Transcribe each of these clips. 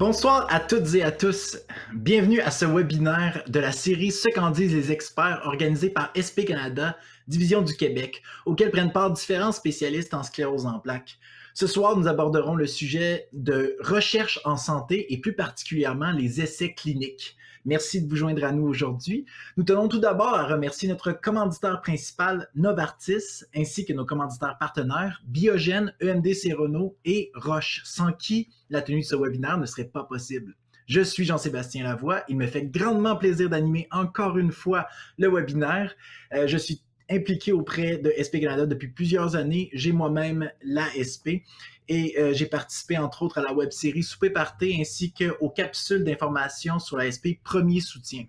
Bonsoir à toutes et à tous. Bienvenue à ce webinaire de la série Ce qu'en disent les experts organisé par SP Canada, Division du Québec, auquel prennent part différents spécialistes en sclérose en plaques. Ce soir, nous aborderons le sujet de recherche en santé et plus particulièrement les essais cliniques. Merci de vous joindre à nous aujourd'hui. Nous tenons tout d'abord à remercier notre commanditaire principal, Novartis, ainsi que nos commanditaires partenaires, Biogène, EMD Renault et Roche, sans qui la tenue de ce webinaire ne serait pas possible. Je suis Jean-Sébastien Lavoie. Il me fait grandement plaisir d'animer encore une fois le webinaire. Je suis impliqué auprès de SP Canada depuis plusieurs années. J'ai moi-même l'ASP et j'ai participé entre autres à la web-série Souper Party ainsi qu'aux capsules d'information sur l'ASP Premier Soutien.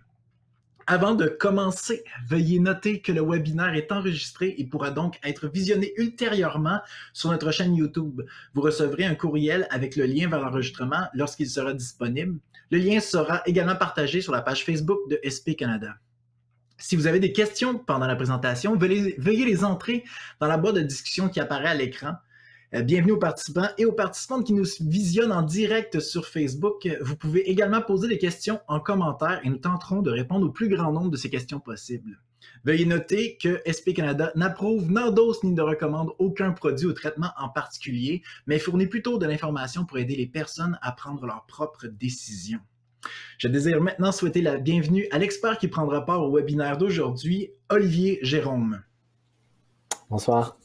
Avant de commencer, veuillez noter que le webinaire est enregistré et pourra donc être visionné ultérieurement sur notre chaîne YouTube. Vous recevrez un courriel avec le lien vers l'enregistrement lorsqu'il sera disponible. Le lien sera également partagé sur la page Facebook de SP Canada. Si vous avez des questions pendant la présentation, veuillez les entrer dans la boîte de discussion qui apparaît à l'écran. Bienvenue aux participants et aux participantes qui nous visionnent en direct sur Facebook. Vous pouvez également poser des questions en commentaire et nous tenterons de répondre au plus grand nombre de ces questions possibles. Veuillez noter que SP Canada n'approuve, n'endosse ni ne recommande aucun produit ou traitement en particulier, mais fournit plutôt de l'information pour aider les personnes à prendre leurs propres décisions. Je désire maintenant souhaiter la bienvenue à l'expert qui prendra part au webinaire d'aujourd'hui, Olivier Jérôme. Bonsoir.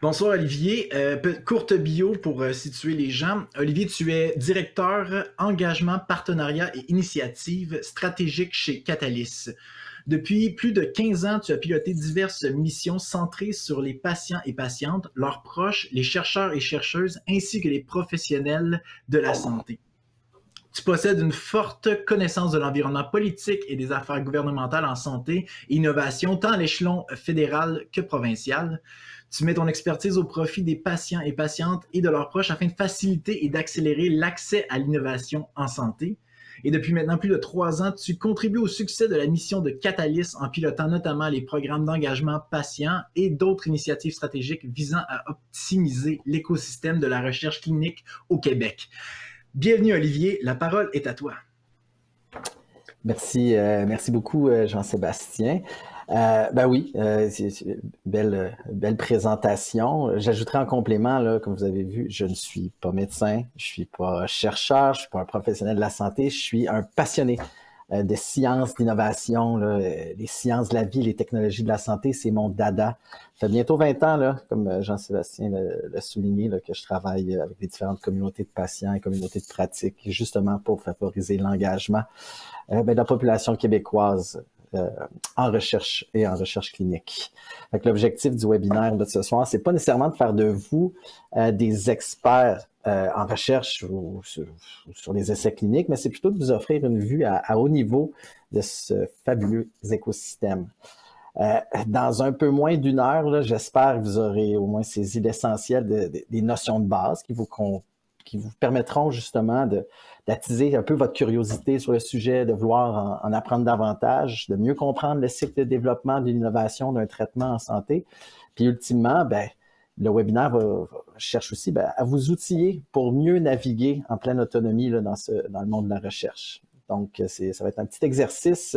Bonsoir Olivier. Courte bio pour situer les gens. Olivier, tu es directeur engagement, partenariat et initiative stratégique chez Catalyst. Depuis plus de 15 ans, tu as piloté diverses missions centrées sur les patients et patientes, leurs proches, les chercheurs et chercheuses, ainsi que les professionnels de la santé. Tu possèdes une forte connaissance de l'environnement politique et des affaires gouvernementales en santé et innovation, tant à l'échelon fédéral que provincial. Tu mets ton expertise au profit des patients et patientes et de leurs proches afin de faciliter et d'accélérer l'accès à l'innovation en santé. Et depuis maintenant plus de 3 ans, tu contribues au succès de la mission de Catalyst en pilotant notamment les programmes d'engagement patient et d'autres initiatives stratégiques visant à optimiser l'écosystème de la recherche clinique au Québec. Bienvenue Olivier, la parole est à toi. Merci beaucoup Jean-Sébastien. Ben oui, c'est belle présentation. J'ajouterai en complément, là, comme vous avez vu, je ne suis pas médecin, je suis pas chercheur, je suis pas un professionnel de la santé, je suis un passionné des sciences d'innovation, les sciences de la vie, les technologies de la santé, c'est mon dada. Ça fait bientôt 20 ans, là, comme Jean-Sébastien l'a souligné, là, que je travaille avec les différentes communautés de patients et communautés de pratique, justement pour favoriser l'engagement de la population québécoise en recherche et en recherche clinique. L'objectif du webinaire de ce soir, c'est pas nécessairement de faire de vous des experts en recherche ou sur les essais cliniques, mais c'est plutôt de vous offrir une vue à haut niveau de ce fabuleux écosystème. Dans un peu moins d'une heure, j'espère que vous aurez au moins saisi l'essentiel des notions de base qui vous permettront justement d'attiser un peu votre curiosité sur le sujet, de vouloir en apprendre davantage, de mieux comprendre le cycle de développement d'une innovation, d'un traitement en santé. Puis ultimement, le webinaire cherche aussi à vous outiller pour mieux naviguer en pleine autonomie là, dans le monde de la recherche. Donc, ça va être un petit exercice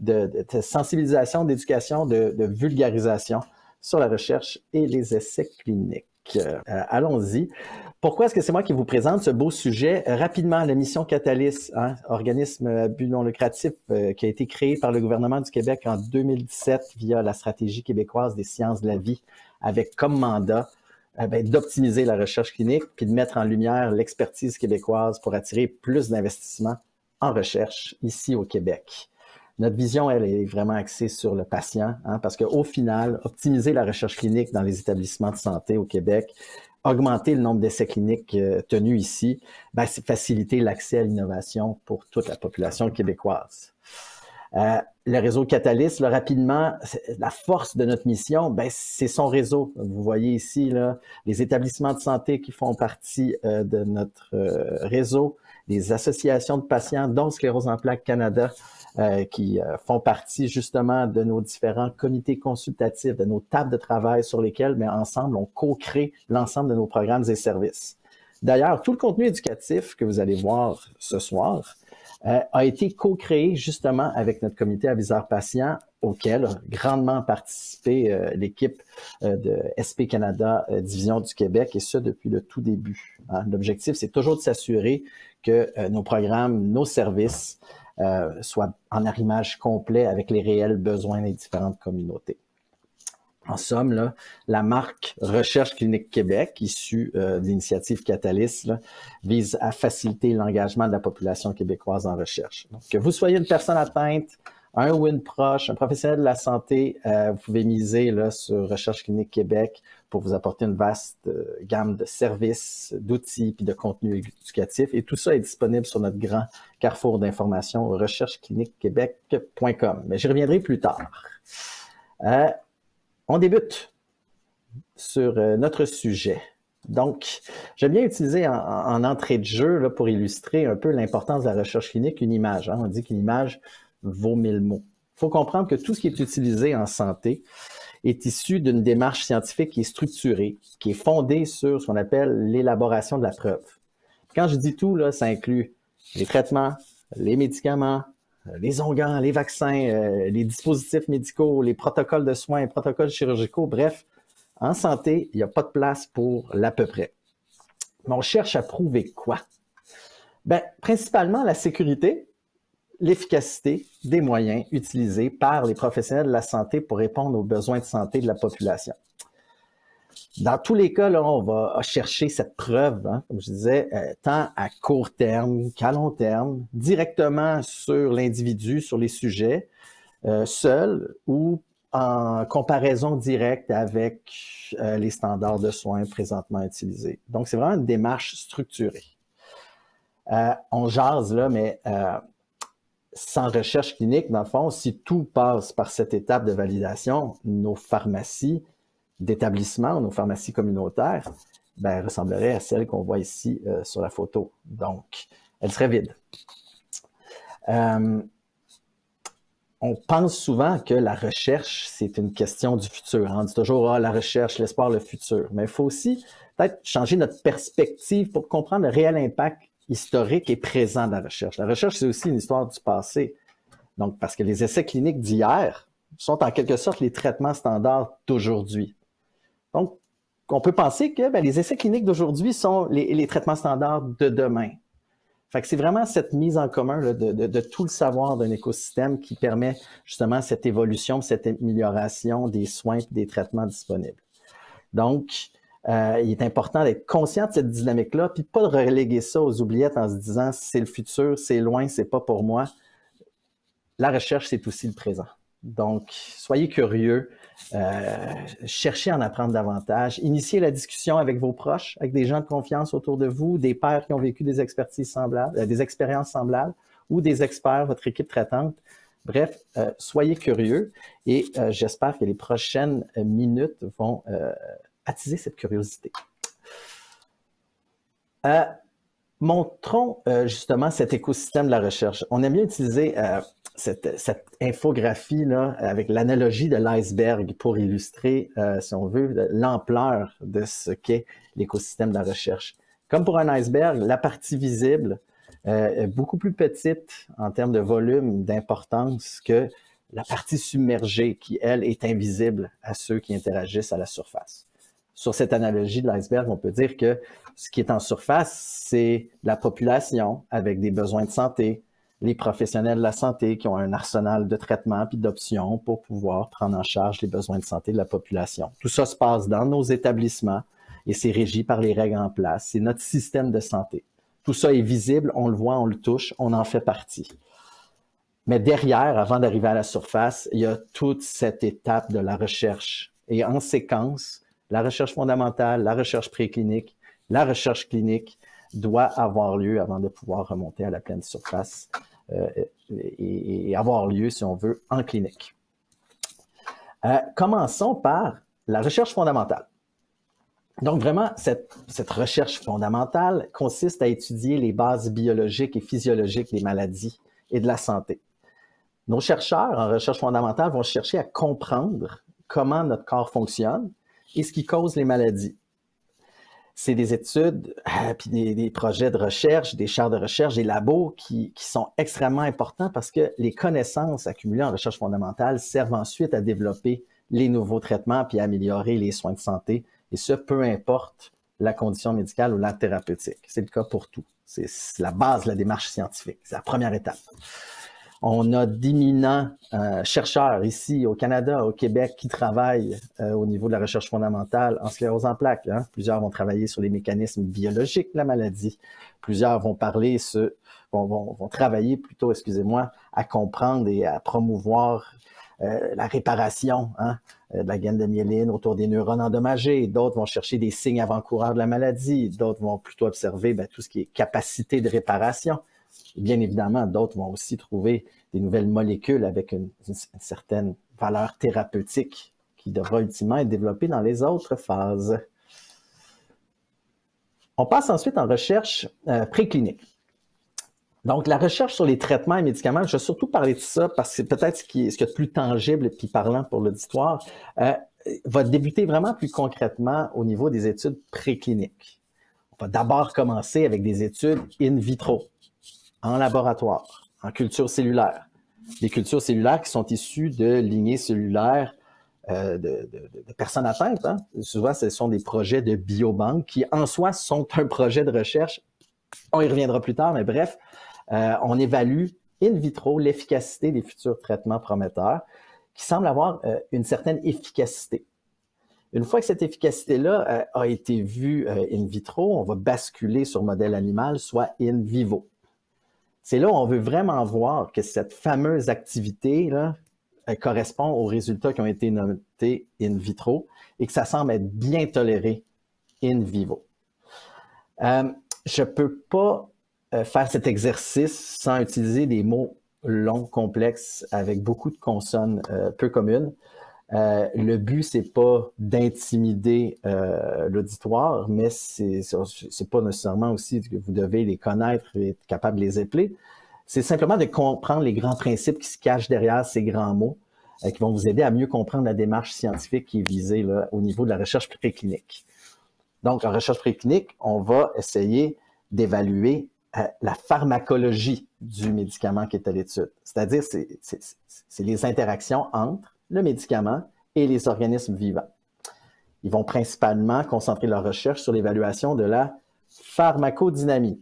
de sensibilisation, d'éducation, de vulgarisation sur la recherche et les essais cliniques. Allons-y. Pourquoi est-ce que c'est moi qui vous présente ce beau sujet? Rapidement, la mission Catalyst, organisme à but non lucratif qui a été créé par le gouvernement du Québec en 2017 via la stratégie québécoise des sciences de la vie, avec comme mandat d'optimiser la recherche clinique puis de mettre en lumière l'expertise québécoise pour attirer plus d'investissements en recherche ici au Québec. Notre vision, elle, est vraiment axée sur le patient, parce qu'au final, optimiser la recherche clinique dans les établissements de santé au Québec, augmenter le nombre d'essais cliniques tenus ici, c'est faciliter l'accès à l'innovation pour toute la population québécoise. Le réseau Catalyst, là, rapidement, la force de notre mission, c'est son réseau. Vous voyez ici là, les établissements de santé qui font partie de notre réseau, les associations de patients, dont Sclérose en plaques Canada, qui font partie justement de nos différents comités consultatifs, de nos tables de travail sur lesquelles, mais ensemble, on co-crée l'ensemble de nos programmes et services. D'ailleurs, tout le contenu éducatif que vous allez voir ce soir a été co-créé justement avec notre comité aviseur patient auquel a grandement participé l'équipe de SP Canada Division du Québec, et ce depuis le tout début. Hein. L'objectif, c'est toujours de s'assurer que nos programmes, nos services soient en arrimage complet avec les réels besoins des différentes communautés. En somme, là, la marque Recherche Clinique Québec, issue de l'initiative Catalyst, là, vise à faciliter l'engagement de la population québécoise en recherche. Donc, que vous soyez une personne atteinte, un ou une proche, un professionnel de la santé, vous pouvez miser là, sur Recherche Clinique Québec pour vous apporter une vaste gamme de services, d'outils puis de contenus éducatifs. Et tout ça est disponible sur notre grand carrefour d'informations recherchecliniquequebec.com. Mais j'y reviendrai plus tard. On débute sur notre sujet. Donc, j'aime bien utiliser en entrée de jeu là, pour illustrer un peu l'importance de la recherche clinique une image. Hein. On dit qu'une image vaut 1000 mots. Il faut comprendre que tout ce qui est utilisé en santé est issu d'une démarche scientifique qui est structurée, qui est fondée sur ce qu'on appelle l'élaboration de la preuve. Quand je dis tout, là, ça inclut les traitements, les médicaments, les onguents, les vaccins, les dispositifs médicaux, les protocoles de soins, les protocoles chirurgicaux, bref, en santé, il n'y a pas de place pour l'à peu près. Mais on cherche à prouver quoi? Bien, principalement la sécurité, l'efficacité des moyens utilisés par les professionnels de la santé pour répondre aux besoins de santé de la population. Dans tous les cas, là, on va chercher cette preuve, hein, comme je disais, tant à court terme qu'à long terme, directement sur l'individu, sur les sujets, seul ou en comparaison directe avec les standards de soins présentement utilisés. Donc, c'est vraiment une démarche structurée. On jase là, mais sans recherche clinique, dans le fond, si tout passe par cette étape de validation, nos pharmacies d'établissement, nos pharmacies communautaires, ben, ressembleraient à celles qu'on voit ici sur la photo. Donc, elles seraient vides. On pense souvent que la recherche, c'est une question du futur. Hein? On dit toujours, la recherche, l'espoir, le futur. Mais il faut aussi peut-être changer notre perspective pour comprendre le réel impact historique et présent de la recherche. La recherche, c'est aussi une histoire du passé. Donc, parce que les essais cliniques d'hier sont en quelque sorte les traitements standards d'aujourd'hui. Donc, on peut penser que les essais cliniques d'aujourd'hui sont les traitements standards de demain. Fait que c'est vraiment cette mise en commun là, de tout le savoir d'un écosystème qui permet justement cette évolution, cette amélioration des soins et des traitements disponibles. Donc, il est important d'être conscient de cette dynamique-là, puis pas de reléguer ça aux oubliettes en se disant c'est le futur, c'est loin, c'est pas pour moi. La recherche, c'est aussi le présent. Donc, soyez curieux, cherchez à en apprendre davantage, initiez la discussion avec vos proches, avec des gens de confiance autour de vous, des pairs qui ont vécu des expertises semblables, des expériences semblables, ou des experts, votre équipe traitante. Bref, soyez curieux et j'espère que les prochaines minutes vont attiser cette curiosité. Montrons justement cet écosystème de la recherche. On aime bien utiliser cette infographie là, avec l'analogie de l'iceberg pour illustrer, si on veut, l'ampleur de ce qu'est l'écosystème de la recherche. Comme pour un iceberg, la partie visible est beaucoup plus petite en termes de volume, d'importance que la partie submergée qui, elle, est invisible à ceux qui interagissent à la surface. Sur cette analogie de l'iceberg, on peut dire que ce qui est en surface, c'est la population avec des besoins de santé, les professionnels de la santé qui ont un arsenal de traitements puis d'options pour pouvoir prendre en charge les besoins de santé de la population. Tout ça se passe dans nos établissements et c'est régi par les règles en place. C'est notre système de santé. Tout ça est visible, on le voit, on le touche, on en fait partie. Mais derrière, avant d'arriver à la surface, il y a toute cette étape de la recherche. Et en séquence, la recherche fondamentale, la recherche préclinique, la recherche clinique doit avoir lieu avant de pouvoir remonter à la pleine surface et avoir lieu, si on veut, en clinique. Commençons par la recherche fondamentale. Donc vraiment, cette recherche fondamentale consiste à étudier les bases biologiques et physiologiques des maladies et de la santé. Nos chercheurs en recherche fondamentale vont chercher à comprendre comment notre corps fonctionne et ce qui cause les maladies. C'est des études, puis des projets de recherche, des chaires de recherche, des labos qui sont extrêmement importants parce que les connaissances accumulées en recherche fondamentale servent ensuite à développer les nouveaux traitements puis à améliorer les soins de santé, et ce, peu importe la condition médicale ou la thérapeutique. C'est le cas pour tout. C'est la base de la démarche scientifique. C'est la première étape. On a d'éminents chercheurs ici au Canada, au Québec, qui travaillent au niveau de la recherche fondamentale en sclérose en plaques. Hein. Plusieurs vont travailler sur les mécanismes biologiques de la maladie. Plusieurs vont vont travailler plutôt, excusez-moi, à comprendre et à promouvoir la réparation de la gaine de myéline autour des neurones endommagés. D'autres vont chercher des signes avant-coureurs de la maladie. D'autres vont plutôt observer tout ce qui est capacité de réparation. Et bien évidemment, d'autres vont aussi trouver des nouvelles molécules avec une certaine valeur thérapeutique qui devra ultimement être développée dans les autres phases. On passe ensuite en recherche préclinique. Donc, la recherche sur les traitements et médicaments, je vais surtout parler de ça parce que c'est peut-être ce qui est de plus tangible et parlant pour l'auditoire, va débuter vraiment plus concrètement au niveau des études précliniques. On va d'abord commencer avec des études in vitro, en laboratoire, en culture cellulaire. Les cultures cellulaires qui sont issues de lignées cellulaires de personnes atteintes. Hein. Souvent, ce sont des projets de biobanques qui, en soi, sont un projet de recherche. On y reviendra plus tard, mais bref, on évalue in vitro l'efficacité des futurs traitements prometteurs qui semblent avoir une certaine efficacité. Une fois que cette efficacité-là a été vue in vitro, on va basculer sur modèle animal, soit in vivo. C'est là où on veut vraiment voir que cette fameuse activité-là correspond aux résultats qui ont été notés in vitro et que ça semble être bien toléré in vivo. Je ne peux pas faire cet exercice sans utiliser des mots longs, complexes, avec beaucoup de consonnes peu communes. Le but, c'est pas d'intimider l'auditoire, mais c'est pas nécessairement aussi que vous devez les connaître et être capable de les épeler. C'est simplement de comprendre les grands principes qui se cachent derrière ces grands mots, qui vont vous aider à mieux comprendre la démarche scientifique qui est visée là, au niveau de la recherche préclinique. Donc, en recherche préclinique, on va essayer d'évaluer la pharmacologie du médicament qui est à l'étude. C'est-à-dire, c'est les interactions entre le médicament et les organismes vivants. Ils vont principalement concentrer leur recherche sur l'évaluation de la pharmacodynamie.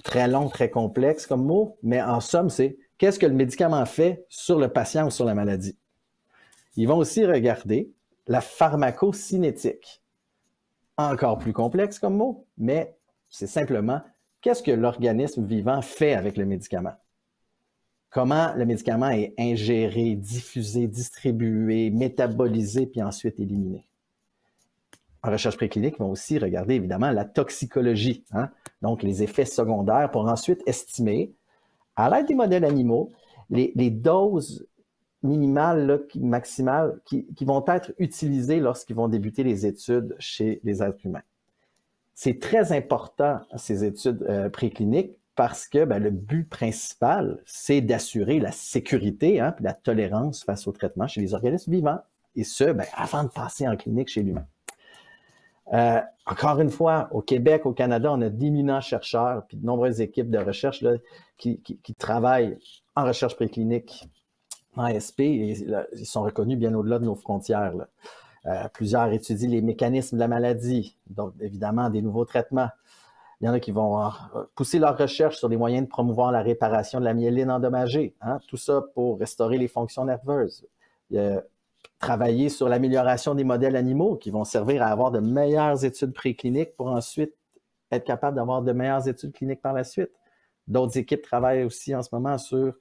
Très long, très complexe comme mot, mais en somme, c'est qu'est-ce que le médicament fait sur le patient ou sur la maladie. Ils vont aussi regarder la pharmacocinétique. Encore plus complexe comme mot, mais c'est simplement qu'est-ce que l'organisme vivant fait avec le médicament. Comment le médicament est ingéré, diffusé, distribué, métabolisé, puis ensuite éliminé. En recherche préclinique, ils vont aussi regarder évidemment la toxicologie, hein? Donc les effets secondaires pour ensuite estimer, à l'aide des modèles animaux, les doses minimales, là, maximales, qui vont être utilisées lorsqu'ils vont débuter les études chez les êtres humains. C'est très important, ces études précliniques, parce que le but principal, c'est d'assurer la sécurité et la tolérance face au traitement chez les organismes vivants, et ce, avant de passer en clinique chez l'humain. Encore une fois, au Québec, au Canada, on a d'éminents chercheurs puis de nombreuses équipes de recherche là, qui travaillent en recherche préclinique, en ASP, et là, ils sont reconnus bien au-delà de nos frontières. Là. Plusieurs étudient les mécanismes de la maladie, donc évidemment des nouveaux traitements. Il y en a qui vont pousser leur recherche sur les moyens de promouvoir la réparation de la myéline endommagée. Hein? Tout ça pour restaurer les fonctions nerveuses. Travailler sur l'amélioration des modèles animaux qui vont servir à avoir de meilleures études précliniques pour ensuite être capable d'avoir de meilleures études cliniques par la suite. D'autres équipes travaillent aussi en ce moment sur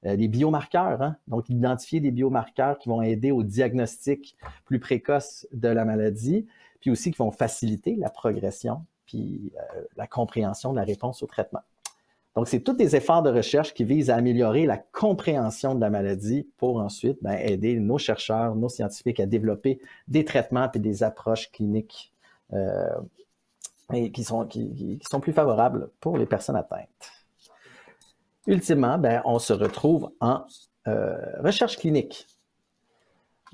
les biomarqueurs. Hein? Donc, identifier des biomarqueurs qui vont aider au diagnostic plus précoce de la maladie, puis aussi qui vont faciliter la progression puis la compréhension de la réponse au traitement. Donc, c'est tous des efforts de recherche qui visent à améliorer la compréhension de la maladie pour ensuite aider nos chercheurs, nos scientifiques à développer des traitements et des approches cliniques et qui sont plus favorables pour les personnes atteintes. Ultimement, on se retrouve en recherche clinique.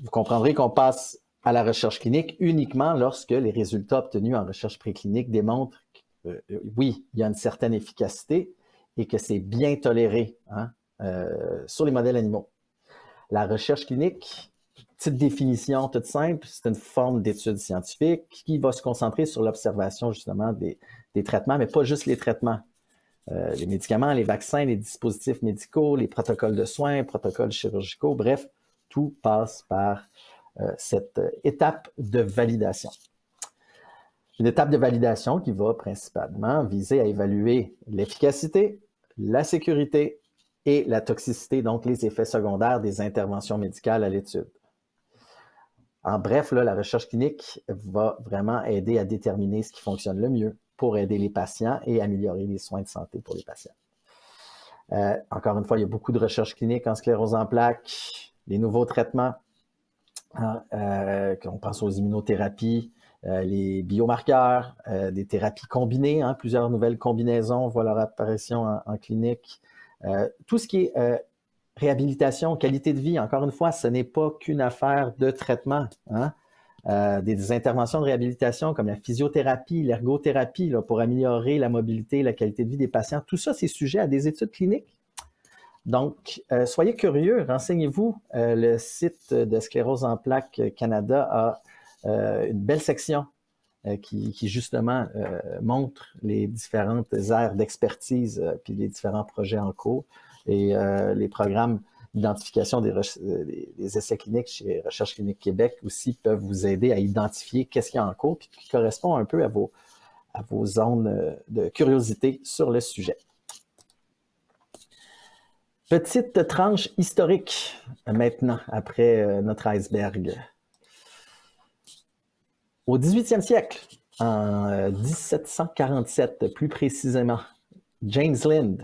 Vous comprendrez qu'on passe à la recherche clinique uniquement lorsque les résultats obtenus en recherche préclinique démontrent que, oui, il y a une certaine efficacité et que c'est bien toléré sur les modèles animaux. La recherche clinique, petite définition toute simple, c'est une forme d'étude scientifique qui va se concentrer sur l'observation justement des traitements, mais pas juste les traitements. Les médicaments, les vaccins, les dispositifs médicaux, les protocoles de soins, protocoles chirurgicaux, bref, tout passe par cette étape de validation. Une étape de validation qui va principalement viser à évaluer l'efficacité, la sécurité et la toxicité, donc les effets secondaires des interventions médicales à l'étude. En bref, là, la recherche clinique va vraiment aider à déterminer ce qui fonctionne le mieux pour aider les patients et améliorer les soins de santé pour les patients. Encore une fois, il y a beaucoup de recherche clinique en sclérose en plaques, les nouveaux traitements, on pense aux immunothérapies, les biomarqueurs, des thérapies combinées, plusieurs nouvelles combinaisons voient leur apparition en clinique. Tout ce qui est réhabilitation, qualité de vie, encore une fois, ce n'est pas qu'une affaire de traitement. Des interventions de réhabilitation comme la physiothérapie, l'ergothérapie pour améliorer la mobilité, la qualité de vie des patients, tout ça, c'est sujet à des études cliniques. Donc, soyez curieux, renseignez-vous. Le site de Sclérose en plaques Canada a une belle section qui justement montre les différentes aires d'expertise puis les différents projets en cours et les programmes d'identification des essais cliniques chez Recherche clinique Québec aussi peuvent vous aider à identifier qu'est-ce qu'il y a en cours puis qui correspond un peu à vos zones de curiosité sur le sujet. Petite tranche historique maintenant, après notre iceberg. Au 18e siècle, en 1747 plus précisément, James Lind,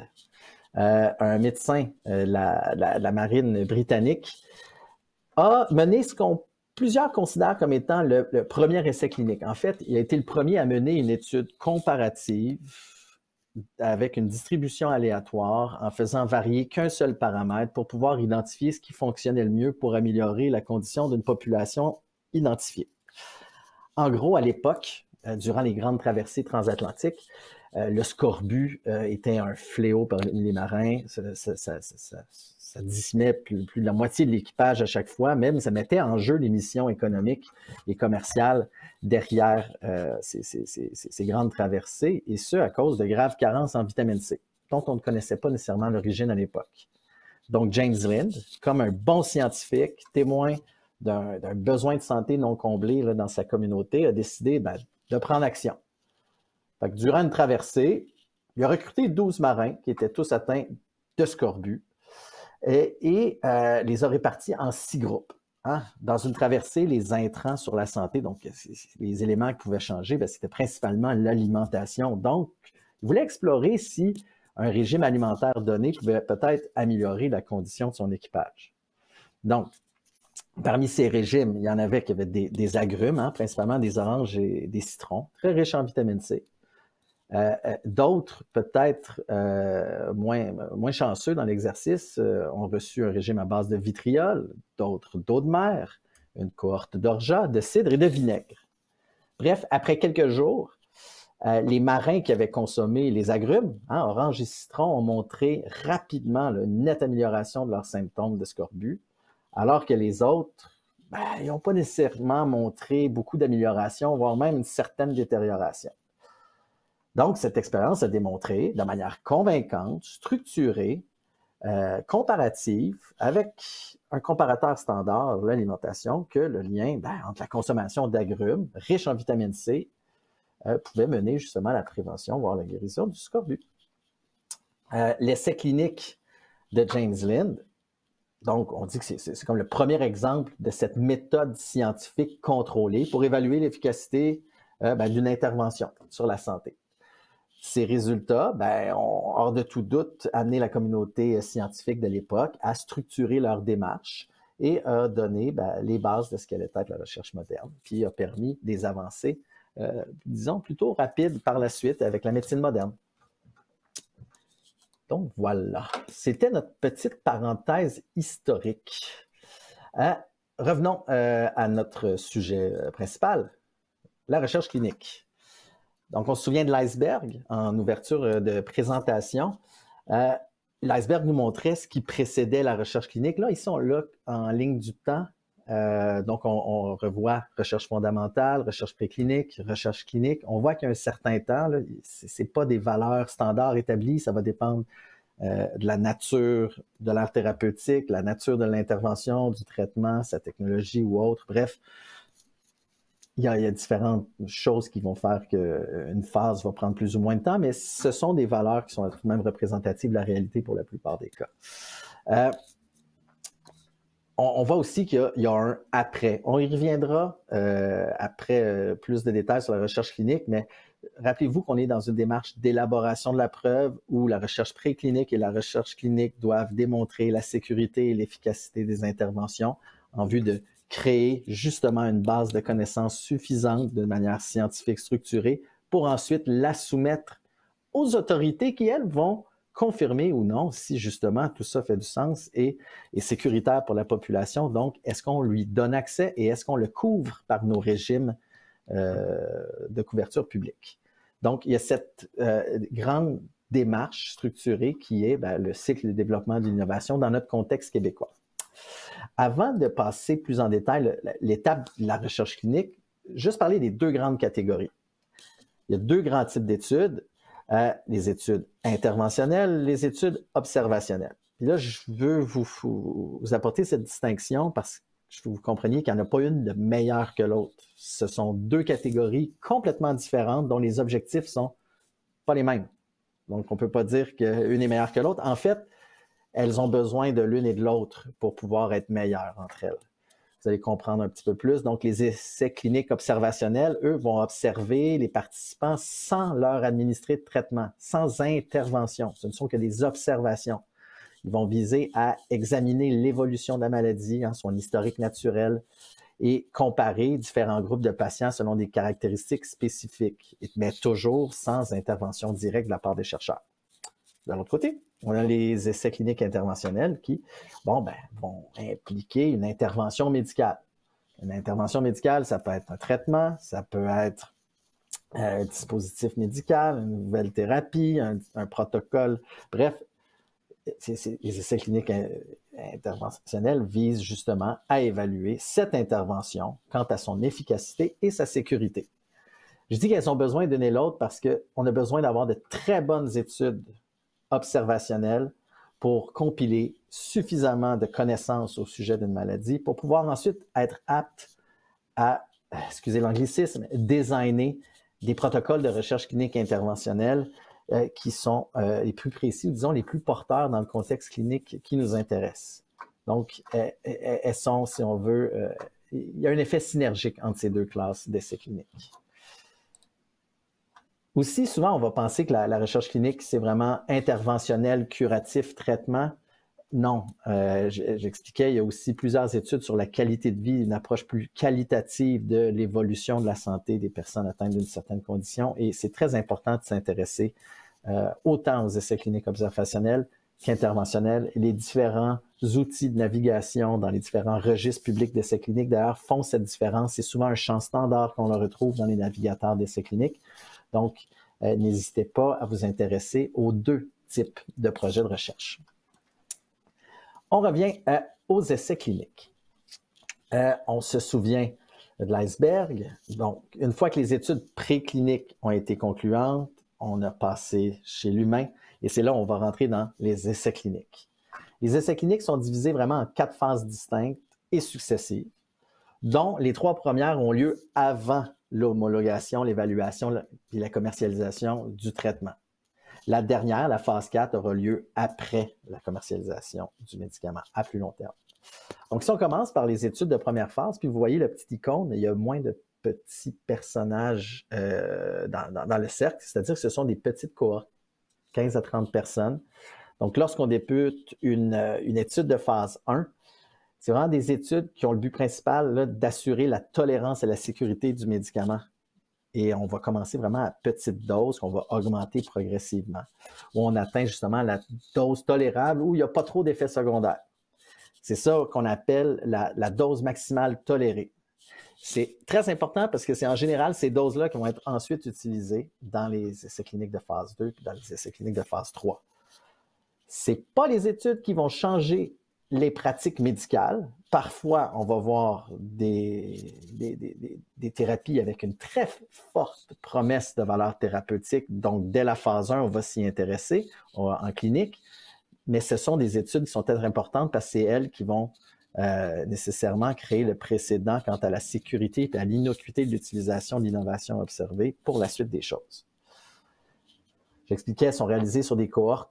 un médecin de la marine britannique, a mené ce qu'on plusieurs considèrent comme étant le premier essai clinique. En fait, il a été le premier à mener une étude comparative avec une distribution aléatoire en faisant varier qu'un seul paramètre pour pouvoir identifier ce qui fonctionnait le mieux pour améliorer la condition d'une population identifiée. En gros, à l'époque, durant les grandes traversées transatlantiques, le scorbut était un fléau parmi les marins. Ça décimait plus de la moitié de l'équipage à chaque fois. Même, ça mettait en jeu les missions économiques et commerciales derrière ces grandes traversées, et ce, à cause de graves carences en vitamine C, dont on ne connaissait pas nécessairement l'origine à l'époque. Donc, James Lind, comme un bon scientifique, témoin d'un besoin de santé non comblé dans sa communauté, a décidé de prendre action. Fait que durant une traversée, il a recruté 12 marins qui étaient tous atteints de scorbut et les a répartis en 6 groupes. Dans une traversée, les intrants sur la santé, donc les éléments qui pouvaient changer, c'était principalement l'alimentation. Donc, il voulait explorer si un régime alimentaire donné pouvait peut-être améliorer la condition de son équipage. Donc, parmi ces régimes, il y en avait qui avaient des agrumes, principalement des oranges et des citrons, très riches en vitamine C. D'autres, peut-être moins chanceux dans l'exercice, ont reçu un régime à base de vitriol, d'autres d'eau de mer, une cohorte d'orgeat, de cidre et de vinaigre. Bref, après quelques jours, les marins qui avaient consommé les agrumes, orange et citron, ont montré rapidement une nette amélioration de leurs symptômes de scorbut, alors que les autres, ils n'ont pas nécessairement montré beaucoup d'amélioration, voire même une certaine détérioration. Donc, cette expérience a démontré de manière convaincante, structurée, comparative, avec un comparateur standard, l'alimentation, que le lien entre la consommation d'agrumes riches en vitamine C pouvait mener justement à la prévention, voire la guérison du scorbut. L'essai clinique de James Lind, donc on dit que c'est comme le premier exemple de cette méthode scientifique contrôlée pour évaluer l'efficacité d'une intervention sur la santé. Ces résultats ont, hors de tout doute, amené la communauté scientifique de l'époque à structurer leur démarche et a donné les bases de ce qu'allait être la recherche moderne, puis a permis des avancées, disons, plutôt rapides par la suite avec la médecine moderne. Donc voilà, c'était notre petite parenthèse historique. revenons à notre sujet principal, la recherche clinique. Donc, on se souvient de l'iceberg en ouverture de présentation. L'iceberg nous montrait ce qui précédait la recherche clinique. Là, ils sont là en ligne du temps. Donc, on revoit recherche fondamentale, recherche préclinique, recherche clinique. On voit qu'il y a un certain temps, ce n'est pas des valeurs standards établies, ça va dépendre de la nature de l'art thérapeutique, la nature de l'intervention, du traitement, sa technologie ou autre. Bref, il y a différentes choses qui vont faire qu'une phase va prendre plus ou moins de temps, mais ce sont des valeurs qui sont tout de même représentatives de la réalité pour la plupart des cas. On voit aussi qu'il y a un après. On y reviendra après plus de détails sur la recherche clinique, mais rappelez-vous qu'on est dans une démarche d'élaboration de la preuve où la recherche préclinique et la recherche clinique doivent démontrer la sécurité et l'efficacité des interventions en vue de créer justement une base de connaissances suffisante de manière scientifique structurée pour ensuite la soumettre aux autorités qui, elles, vont confirmer ou non si justement tout ça fait du sens et est sécuritaire pour la population. Donc, est-ce qu'on lui donne accès et est-ce qu'on le couvre par nos régimes de couverture publique? Donc, il y a cette grande démarche structurée qui est le cycle de développement de l'innovation dans notre contexte québécois. Avant de passer plus en détail l'étape de la recherche clinique, juste parler des deux grandes catégories. Il y a deux grands types d'études, les études interventionnelles, les études observationnelles. Puis là, je veux vous apporter cette distinction parce que vous compreniez qu'il n'y en a pas une de meilleure que l'autre. Ce sont deux catégories complètement différentes dont les objectifs sont pas les mêmes. Donc, on ne peut pas dire qu'une est meilleure que l'autre. En fait, elles ont besoin de l'une et de l'autre pour pouvoir être meilleures entre elles. Vous allez comprendre un petit peu plus. Donc, les essais cliniques observationnels, eux, vont observer les participants sans leur administrer de traitement, sans intervention. Ce ne sont que des observations. Ils vont viser à examiner l'évolution de la maladie, son historique naturel, et comparer différents groupes de patients selon des caractéristiques spécifiques, mais toujours sans intervention directe de la part des chercheurs. De l'autre côté, on a les essais cliniques interventionnels qui vont impliquer une intervention médicale. Une intervention médicale, ça peut être un traitement, ça peut être un dispositif médical, une nouvelle thérapie, un protocole. Bref, les essais cliniques interventionnels visent justement à évaluer cette intervention quant à son efficacité et sa sécurité. Je dis qu'elles ont besoin d'une et l'autre parce qu'on a besoin d'avoir de très bonnes études observationnelles pour compiler suffisamment de connaissances au sujet d'une maladie pour pouvoir ensuite être apte à, excusez l'anglicisme, designer des protocoles de recherche clinique interventionnelle qui sont les plus précis, ou disons les plus porteurs dans le contexte clinique qui nous intéresse. Donc, elles sont, si on veut, il y a un effet synergique entre ces deux classes d'essais cliniques. Aussi, souvent, on va penser que la recherche clinique, c'est vraiment interventionnel, curatif, traitement. Non, j'expliquais, il y a aussi plusieurs études sur la qualité de vie, une approche plus qualitative de l'évolution de la santé des personnes atteintes d'une certaine condition. Et c'est très important de s'intéresser autant aux essais cliniques observationnels qu'interventionnels. Et les différents outils de navigation dans les différents registres publics d'essais cliniques, d'ailleurs, font cette différence. C'est souvent un champ standard qu'on le retrouve dans les navigateurs d'essais cliniques. Donc, n'hésitez pas à vous intéresser aux deux types de projets de recherche. On revient aux essais cliniques. On se souvient de l'iceberg. Donc, une fois que les études précliniques ont été concluantes, on a passé chez l'humain et c'est là où on va rentrer dans les essais cliniques. Les essais cliniques sont divisés vraiment en 4 phases distinctes et successives, dont les 3 premières ont lieu avant l'homologation, l'évaluation et la commercialisation du traitement. La dernière, la phase 4, aura lieu après la commercialisation du médicament à plus long terme. Donc, si on commence par les études de première phase, puis vous voyez le petit icône, il y a moins de petits personnages dans le cercle, c'est-à-dire que ce sont des petites cohortes, 15 à 30 personnes. Donc, lorsqu'on débute une étude de phase 1, c'est vraiment des études qui ont le but principal d'assurer la tolérance et la sécurité du médicament. Et on va commencer vraiment à petite dose qu'on va augmenter progressivement, où on atteint justement la dose tolérable où il n'y a pas trop d'effets secondaires. C'est ça qu'on appelle la dose maximale tolérée. C'est très important parce que c'est en général ces doses-là qui vont être ensuite utilisées dans les essais cliniques de phase 2 et dans les essais cliniques de phase 3. Ce n'est pas les études qui vont changer les pratiques médicales. Parfois, on va voir des thérapies avec une très forte promesse de valeur thérapeutique. Donc, dès la phase 1, on va s'y intéresser en clinique. Mais ce sont des études qui sont très importantes parce que c'est elles qui vont nécessairement créer le précédent quant à la sécurité et à l'innocuité de l'utilisation de l'innovation observée pour la suite des choses. J'expliquais, elles sont réalisées sur des cohortes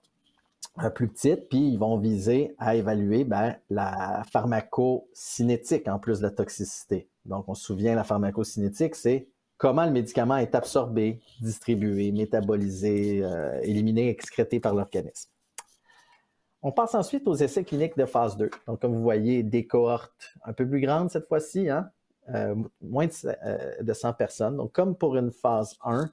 plus petites, puis ils vont viser à évaluer la pharmacocinétique en plus de la toxicité. Donc, on se souvient, la pharmacocinétique, c'est comment le médicament est absorbé, distribué, métabolisé, éliminé, excrété par l'organisme. On passe ensuite aux essais cliniques de phase 2. Donc, comme vous voyez, des cohortes un peu plus grandes cette fois-ci, moins de 100 personnes. Donc, comme pour une phase 1,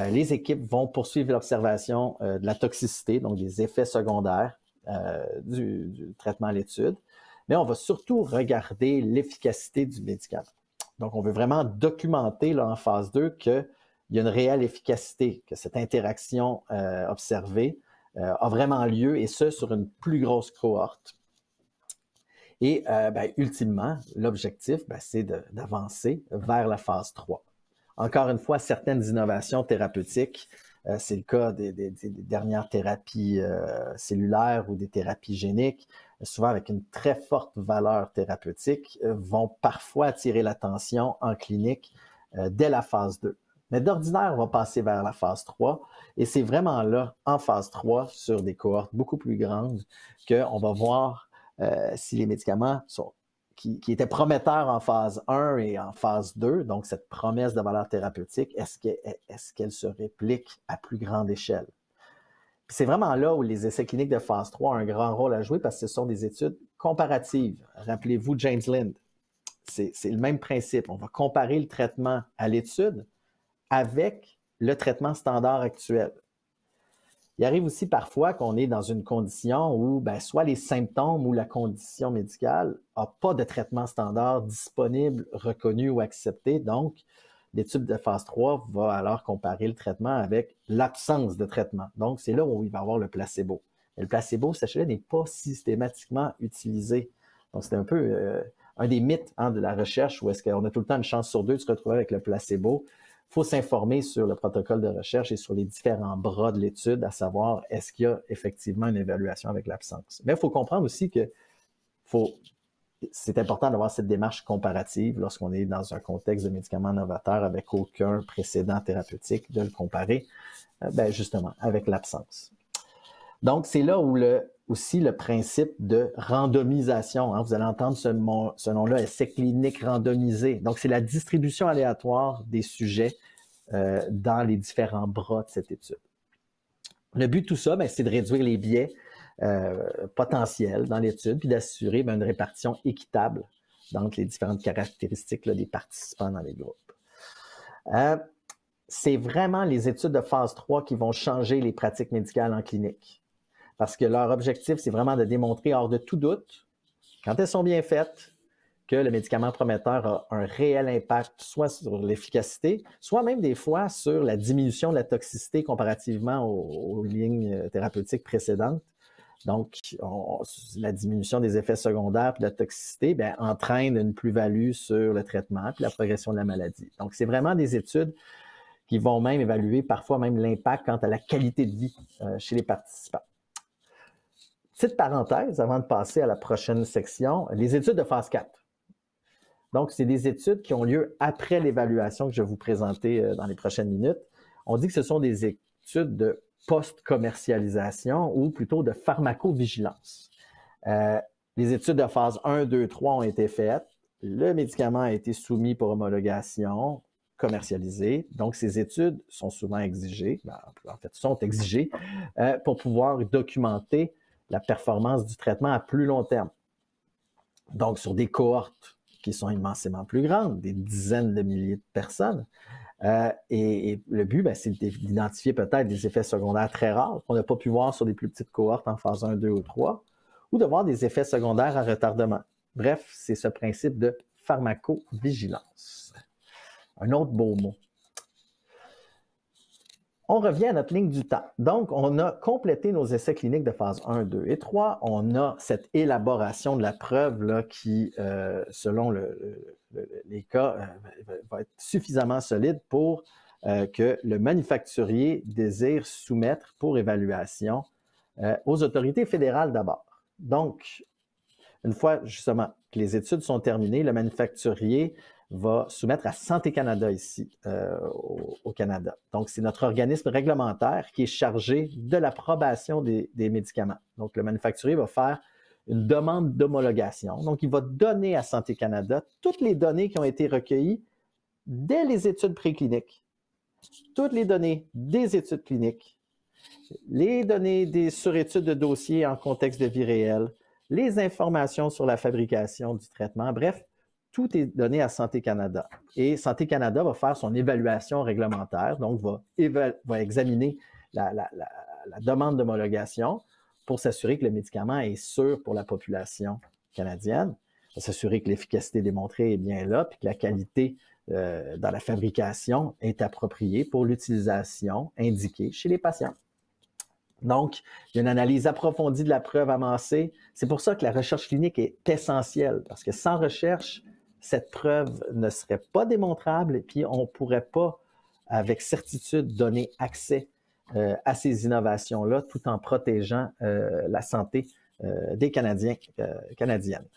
les équipes vont poursuivre l'observation de la toxicité, donc des effets secondaires du traitement à l'étude. Mais on va surtout regarder l'efficacité du médicament. Donc, on veut vraiment documenter là, en phase 2 qu'il y a une réelle efficacité, que cette interaction observée a vraiment lieu, et ce, sur une plus grosse cohorte. Et ultimement, l'objectif, c'est d'avancer vers la phase 3. Encore une fois, certaines innovations thérapeutiques, c'est le cas des dernières thérapies cellulaires ou des thérapies géniques, souvent avec une très forte valeur thérapeutique, vont parfois attirer l'attention en clinique dès la phase 2. Mais d'ordinaire, on va passer vers la phase 3, et c'est vraiment là, en phase 3, sur des cohortes beaucoup plus grandes, qu'on va voir si les médicaments qui étaient prometteurs en phase 1 et en phase 2, donc cette promesse de valeur thérapeutique, est-ce qu'elle se réplique à plus grande échelle? Puis c'est vraiment là où les essais cliniques de phase 3 ont un grand rôle à jouer parce que ce sont des études comparatives. Rappelez-vous James Lind, c'est le même principe. On va comparer le traitement à l'étude avec le traitement standard actuel. Il arrive aussi parfois qu'on est dans une condition où soit les symptômes ou la condition médicale n'a pas de traitement standard disponible, reconnu ou accepté. Donc, l'étude de phase 3 va alors comparer le traitement avec l'absence de traitement. Donc, c'est là où il va y avoir le placebo. Et le placebo, sachez-le, n'est pas systématiquement utilisé. Donc, c'est un peu un des mythes de la recherche où est-ce qu'on a tout le temps une chance sur deux de se retrouver avec le placebo. Il faut s'informer sur le protocole de recherche et sur les différents bras de l'étude, à savoir est-ce qu'il y a effectivement une évaluation avec l'absence. Mais il faut comprendre aussi que c'est important d'avoir cette démarche comparative lorsqu'on est dans un contexte de médicaments novateurs avec aucun précédent thérapeutique, de le comparer justement avec l'absence. Donc, c'est là où aussi le principe de randomisation, vous allez entendre ce nom-là, essai clinique randomisé. Donc, c'est la distribution aléatoire des sujets dans les différents bras de cette étude. Le but de tout ça, c'est de réduire les biais potentiels dans l'étude puis d'assurer une répartition équitable entre les différentes caractéristiques des participants dans les groupes. C'est vraiment les études de phase 3 qui vont changer les pratiques médicales en clinique. Parce que leur objectif, c'est vraiment de démontrer hors de tout doute, quand elles sont bien faites, que le médicament prometteur a un réel impact soit sur l'efficacité, soit même des fois sur la diminution de la toxicité comparativement aux lignes thérapeutiques précédentes. Donc, la diminution des effets secondaires et de la toxicité entraîne une plus-value sur le traitement et la progression de la maladie. Donc, c'est vraiment des études qui vont même évaluer parfois même l'impact quant à la qualité de vie chez les participants. Petite parenthèse avant de passer à la prochaine section, les études de phase 4. Donc, c'est des études qui ont lieu après l'évaluation que je vais vous présenter dans les prochaines minutes. On dit que ce sont des études de post-commercialisation ou plutôt de pharmacovigilance. Les études de phase 1, 2, 3 ont été faites. Le médicament a été soumis pour homologation, commercialisé. Donc, ces études sont souvent exigées, sont exigées pour pouvoir documenter la performance du traitement à plus long terme. Donc, sur des cohortes qui sont immensément plus grandes, des dizaines de milliers de personnes. Et le but, c'est d'identifier peut-être des effets secondaires très rares qu'on n'a pas pu voir sur des plus petites cohortes en phase 1, 2 ou 3, ou d'avoir des effets secondaires à retardement. Bref, c'est ce principe de pharmacovigilance. Un autre beau mot. On revient à notre ligne du temps. Donc, on a complété nos essais cliniques de phase 1, 2 et 3. On a cette élaboration de la preuve là, qui, selon les cas, va être suffisamment solide pour que le manufacturier désire soumettre pour évaluation aux autorités fédérales d'abord. Donc, une fois justement que les études sont terminées, le manufacturier va soumettre à Santé Canada ici, au Canada. Donc, c'est notre organisme réglementaire qui est chargé de l'approbation des médicaments. Donc, le manufacturier va faire une demande d'homologation. Donc, il va donner à Santé Canada toutes les données qui ont été recueillies dès les études précliniques. Toutes les données des études cliniques, les données des surétudes de dossiers en contexte de vie réelle, les informations sur la fabrication du traitement, bref, tout est donné à Santé Canada. Et Santé Canada va faire son évaluation réglementaire, donc va examiner la demande d'homologation pour s'assurer que le médicament est sûr pour la population canadienne, va s'assurer que l'efficacité démontrée est bien là, puis que la qualité dans la fabrication est appropriée pour l'utilisation indiquée chez les patients. Donc, il y a une analyse approfondie de la preuve amassée. C'est pour ça que la recherche clinique est essentielle, parce que sans recherche, cette preuve ne serait pas démontrable et puis on ne pourrait pas, avec certitude, donner accès à ces innovations-là tout en protégeant la santé des Canadiens, Canadiennes.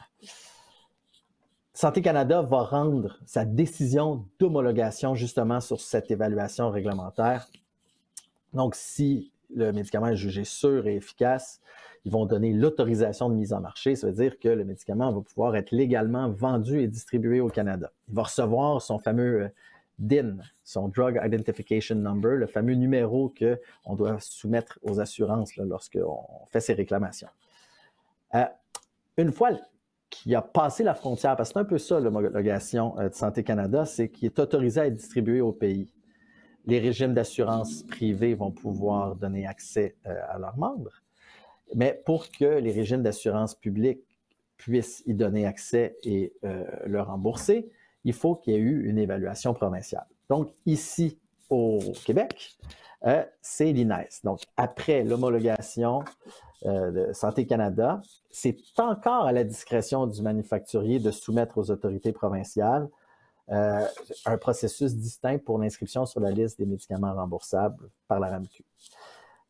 Santé Canada va rendre sa décision d'homologation justement sur cette évaluation réglementaire. Donc, si le médicament est jugé sûr et efficace, ils vont donner l'autorisation de mise en marché. Ça veut dire que le médicament va pouvoir être légalement vendu et distribué au Canada. Il va recevoir son fameux DIN, son Drug Identification Number, le fameux numéro qu'on doit soumettre aux assurances lorsqu'on fait ses réclamations. Une fois qu'il a passé la frontière, parce que c'est un peu ça l'homologation de Santé Canada, c'est qu'il est autorisé à être distribué au pays. Les régimes d'assurance privés vont pouvoir donner accès à leurs membres, mais pour que les régimes d'assurance publique puissent y donner accès et le rembourser, il faut qu'il y ait eu une évaluation provinciale. Donc, ici, au Québec, c'est l'INES. Donc, après l'homologation de Santé Canada, c'est encore à la discrétion du manufacturier de soumettre aux autorités provinciales un processus distinct pour l'inscription sur la liste des médicaments remboursables par la RAMQ.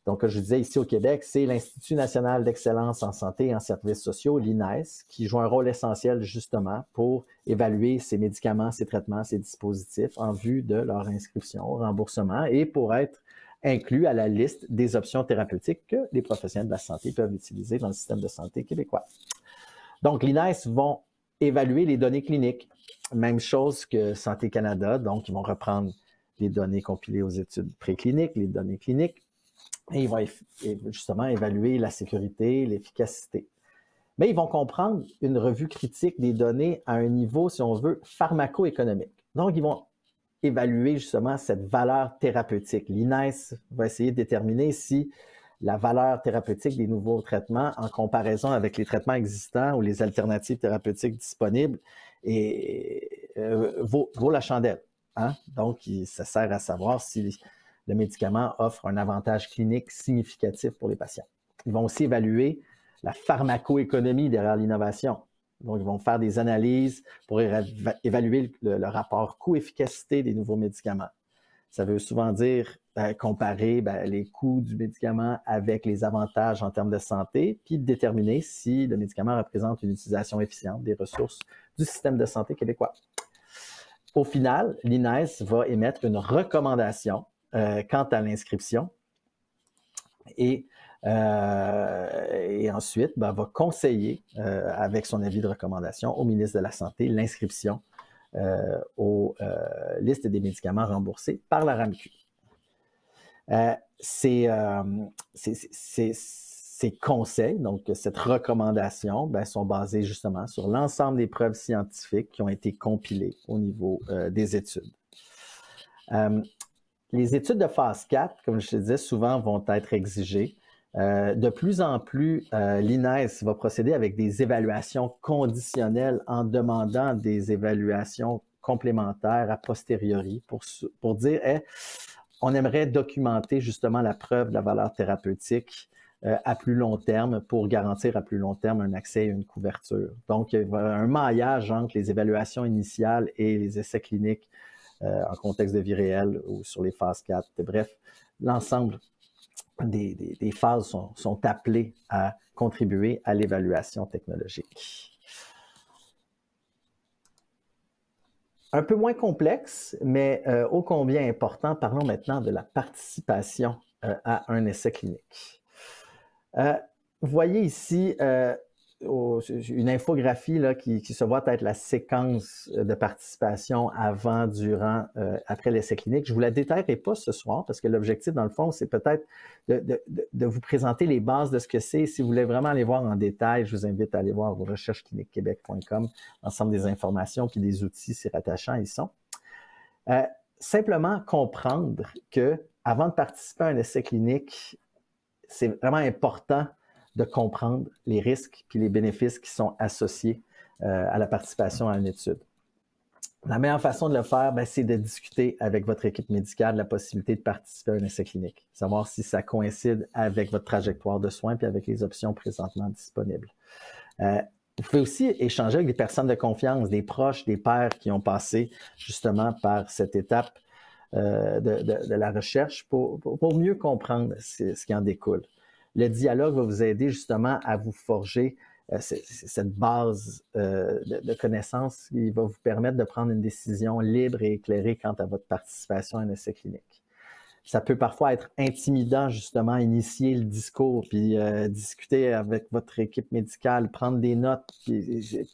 Donc, comme je disais, ici au Québec, c'est l'Institut national d'excellence en santé et en services sociaux, l'INES, qui joue un rôle essentiel justement pour évaluer ces médicaments, ces traitements, ces dispositifs en vue de leur inscription au remboursement et pour être inclus à la liste des options thérapeutiques que les professionnels de la santé peuvent utiliser dans le système de santé québécois. Donc, l'INES vont évaluer les données cliniques. Même chose que Santé Canada, donc ils vont reprendre les données compilées aux études précliniques, les données cliniques, et ils vont justement évaluer la sécurité, l'efficacité. Mais ils vont comprendre une revue critique des données à un niveau, si on veut, pharmacoéconomique. Donc, ils vont évaluer justement cette valeur thérapeutique. L'INES va essayer de déterminer si la valeur thérapeutique des nouveaux traitements en comparaison avec les traitements existants ou les alternatives thérapeutiques disponibles vaut la chandelle. Hein? Donc, ça sert à savoir si le médicament offre un avantage clinique significatif pour les patients. Ils vont aussi évaluer la pharmacoéconomie derrière l'innovation. Donc, ils vont faire des analyses pour évaluer le rapport coût-efficacité des nouveaux médicaments. Ça veut souvent dire comparer les coûts du médicament avec les avantages en termes de santé, puis déterminer si le médicament représente une utilisation efficiente des ressources du système de santé québécois. Au final, l'INES va émettre une recommandation quant à l'inscription et ensuite va conseiller avec son avis de recommandation au ministre de la Santé l'inscription aux listes des médicaments remboursés par la RAMQ. Ces conseils, donc cette recommandation, sont basés justement sur l'ensemble des preuves scientifiques qui ont été compilées au niveau des études. Les études de phase 4, comme je te disais, souvent vont être exigées De plus en plus, l'INES va procéder avec des évaluations conditionnelles en demandant des évaluations complémentaires a posteriori pour dire hey, on aimerait documenter justement la preuve de la valeur thérapeutique à plus long terme pour garantir à plus long terme un accès et une couverture. Donc, il y a un maillage entre les évaluations initiales et les essais cliniques en contexte de vie réelle ou sur les phases 4. Bref, l'ensemble des phases sont appelées à contribuer à l'évaluation technologique. Un peu moins complexe, mais ô combien important, parlons maintenant de la participation à un essai clinique. Vous voyez ici une infographie là, qui se voit être la séquence de participation avant, durant, après l'essai clinique. Je ne vous la détaillerai pas ce soir parce que l'objectif, dans le fond, c'est peut-être de vous présenter les bases de ce que c'est. Si vous voulez vraiment aller voir en détail, je vous invite à aller voir recherchecliniquequebec.com. L'ensemble des informations puis des outils s'y rattachant, ils sont. Simplement comprendre que avant de participer à un essai clinique, c'est vraiment important de comprendre les risques puis les bénéfices qui sont associés à la participation à une étude. La meilleure façon de le faire, c'est de discuter avec votre équipe médicale de la possibilité de participer à un essai clinique, savoir si ça coïncide avec votre trajectoire de soins puis avec les options présentement disponibles. Vous pouvez aussi échanger avec des personnes de confiance, des proches, des pairs qui ont passé justement par cette étape de la recherche pour mieux comprendre ce qui en découle. Le dialogue va vous aider justement à vous forger cette base de connaissances qui va vous permettre de prendre une décision libre et éclairée quant à votre participation à un essai clinique. Ça peut parfois être intimidant, justement, initier le discours, puis discuter avec votre équipe médicale, prendre des notes, puis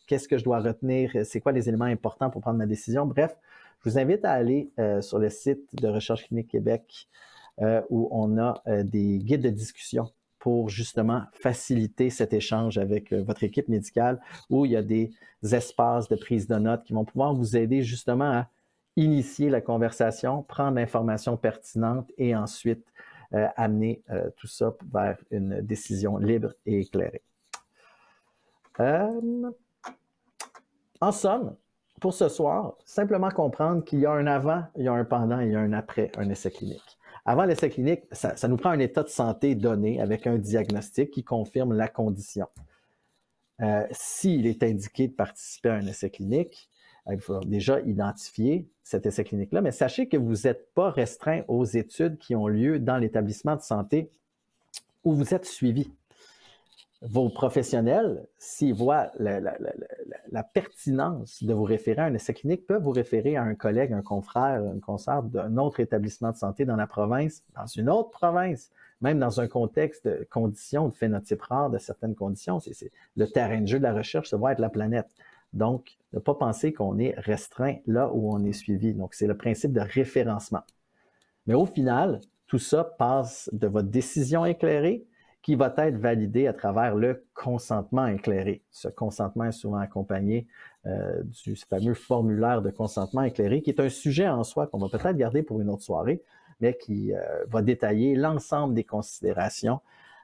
qu'est-ce que je dois retenir, c'est quoi les éléments importants pour prendre ma décision. Bref, je vous invite à aller sur le site de Recherche Clinique Québec où on a des guides de discussion pour justement faciliter cet échange avec votre équipe médicale, où il y a des espaces de prise de notes qui vont pouvoir vous aider justement à initier la conversation, prendre l'information pertinente et ensuite amener tout ça vers une décision libre et éclairée. En somme, pour ce soir, simplement comprendre qu'il y a un avant, il y a un pendant et il y a un après un essai clinique. Avant l'essai clinique, ça nous prend un état de santé donné avec un diagnostic qui confirme la condition. S'il est indiqué de participer à un essai clinique, il faut déjà identifier cet essai clinique-là, mais sachez que vous n'êtes pas restreint aux études qui ont lieu dans l'établissement de santé où vous êtes suivi. Vos professionnels, s'ils voient la pertinence de vous référer à un essai clinique, peuvent vous référer à un collègue, un confrère, une consoeur d'un autre établissement de santé dans la province, dans une autre province, même dans un contexte de conditions, de phénotype rare, de certaines conditions. C'est le terrain de jeu de la recherche, ça va être la planète. Donc, ne pas penser qu'on est restreint là où on est suivi. Donc, c'est le principe de référencement. Mais au final, tout ça passe de votre décision éclairée qui va être validé à travers le consentement éclairé. Ce consentement est souvent accompagné du fameux formulaire de consentement éclairé, qui est un sujet en soi qu'on va peut-être garder pour une autre soirée, mais qui va détailler l'ensemble des considérations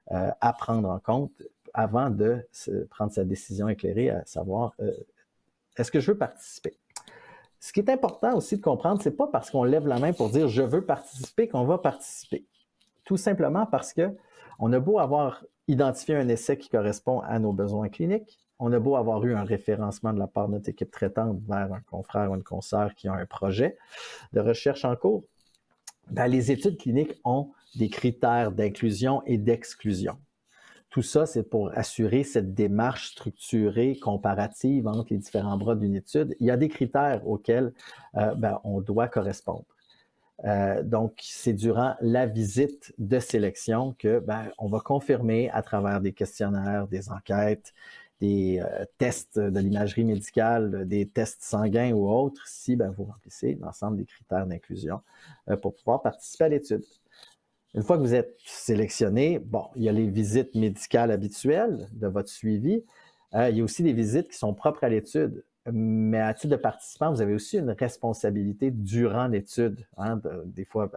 à prendre en compte avant de prendre sa décision éclairée, à savoir est-ce que je veux participer? Ce qui est important aussi de comprendre, c'est pas parce qu'on lève la main pour dire je veux participer qu'on va participer. Tout simplement parce que on a beau avoir identifié un essai qui correspond à nos besoins cliniques, on a beau avoir eu un référencement de la part de notre équipe traitante vers un confrère ou une consoeur qui a un projet de recherche en cours, les études cliniques ont des critères d'inclusion et d'exclusion. Tout ça, c'est pour assurer cette démarche structurée, comparative entre les différents bras d'une étude. Il y a des critères auxquels on doit correspondre. Donc, c'est durant la visite de sélection que on va confirmer à travers des questionnaires, des enquêtes, des tests de l'imagerie médicale, des tests sanguins ou autres, si vous remplissez l'ensemble des critères d'inclusion pour pouvoir participer à l'étude. Une fois que vous êtes sélectionné, il y a les visites médicales habituelles de votre suivi. Il y a aussi des visites qui sont propres à l'étude. Mais à titre de participant, vous avez aussi une responsabilité durant l'étude. Des fois,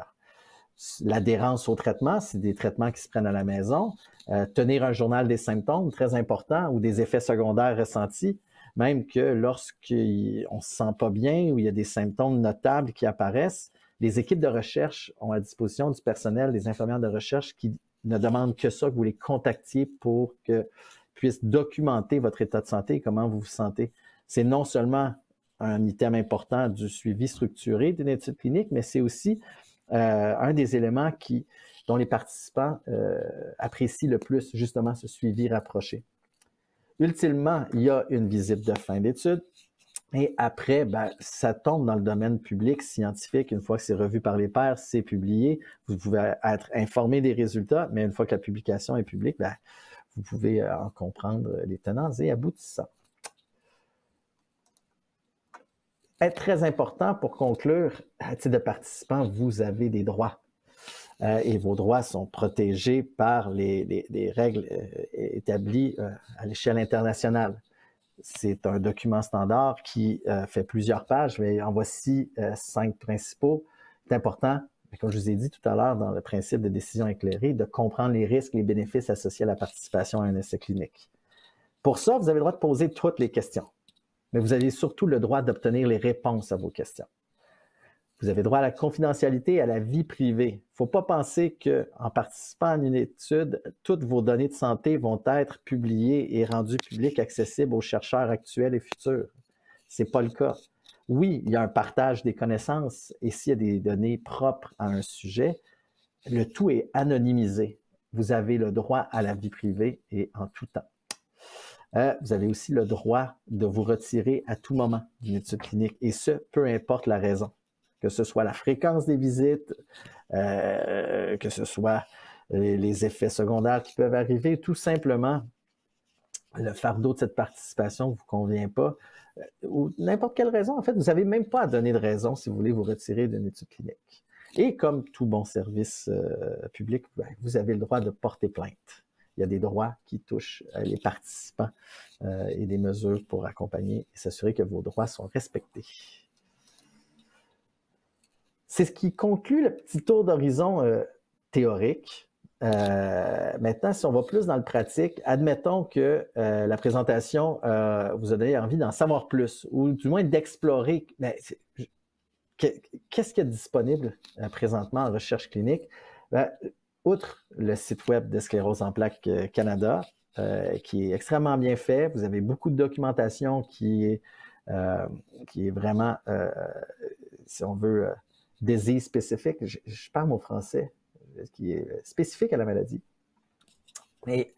l'adhérence au traitement, c'est des traitements qui se prennent à la maison, tenir un journal des symptômes, très important, ou des effets secondaires ressentis, même que lorsqu'on ne se sent pas bien ou il y a des symptômes notables qui apparaissent, les équipes de recherche ont à disposition du personnel, des infirmières de recherche qui ne demandent que ça, que vous les contactiez pour qu'ils puissent documenter votre état de santé et comment vous vous sentez. C'est non seulement un item important du suivi structuré d'une étude clinique, mais c'est aussi un des éléments dont les participants apprécient le plus, justement, ce suivi rapproché. Ultimement, il y a une visite de fin d'étude et après, ça tombe dans le domaine public, scientifique. Une fois que c'est revu par les pairs, c'est publié. Vous pouvez être informé des résultats, mais une fois que la publication est publique, vous pouvez en comprendre les tenants et aboutissants. Est très important pour conclure, à titre de participant, vous avez des droits. Et vos droits sont protégés par les règles établies à l'échelle internationale. C'est un document standard qui fait plusieurs pages, mais en voici 5 principaux. C'est important, comme je vous ai dit tout à l'heure dans le principe de décision éclairée, de comprendre les risques et les bénéfices associés à la participation à un essai clinique. Pour ça, vous avez le droit de poser toutes les questions, mais vous avez surtout le droit d'obtenir les réponses à vos questions. Vous avez droit à la confidentialité et à la vie privée. Il ne faut pas penser qu'en participant à une étude, toutes vos données de santé vont être publiées et rendues publiques, accessibles aux chercheurs actuels et futurs. Ce n'est pas le cas. Oui, il y a un partage des connaissances et s'il y a des données propres à un sujet, le tout est anonymisé. Vous avez le droit à la vie privée et en tout temps. Vous avez aussi le droit de vous retirer à tout moment d'une étude clinique et ce, peu importe la raison. Que ce soit la fréquence des visites, que ce soit les effets secondaires qui peuvent arriver, tout simplement, le fardeau de cette participation ne vous convient pas, ou n'importe quelle raison. En fait, vous n'avez même pas à donner de raison si vous voulez vous retirer d'une étude clinique. Et comme tout bon service public, vous avez le droit de porter plainte. Il y a des droits qui touchent les participants et des mesures pour accompagner et s'assurer que vos droits sont respectés. C'est ce qui conclut le petit tour d'horizon théorique. Maintenant, si on va plus dans le pratique, admettons que la présentation vous a donné envie d'en savoir plus, ou du moins d'explorer. Qu'est-ce qu'il y a de disponible présentement en recherche clinique? Outre le site web de Sclérose en plaques Canada, qui est extrêmement bien fait, vous avez beaucoup de documentation qui est vraiment, si on veut, disease spécifique, je parle mon français, qui est spécifique à la maladie. Mais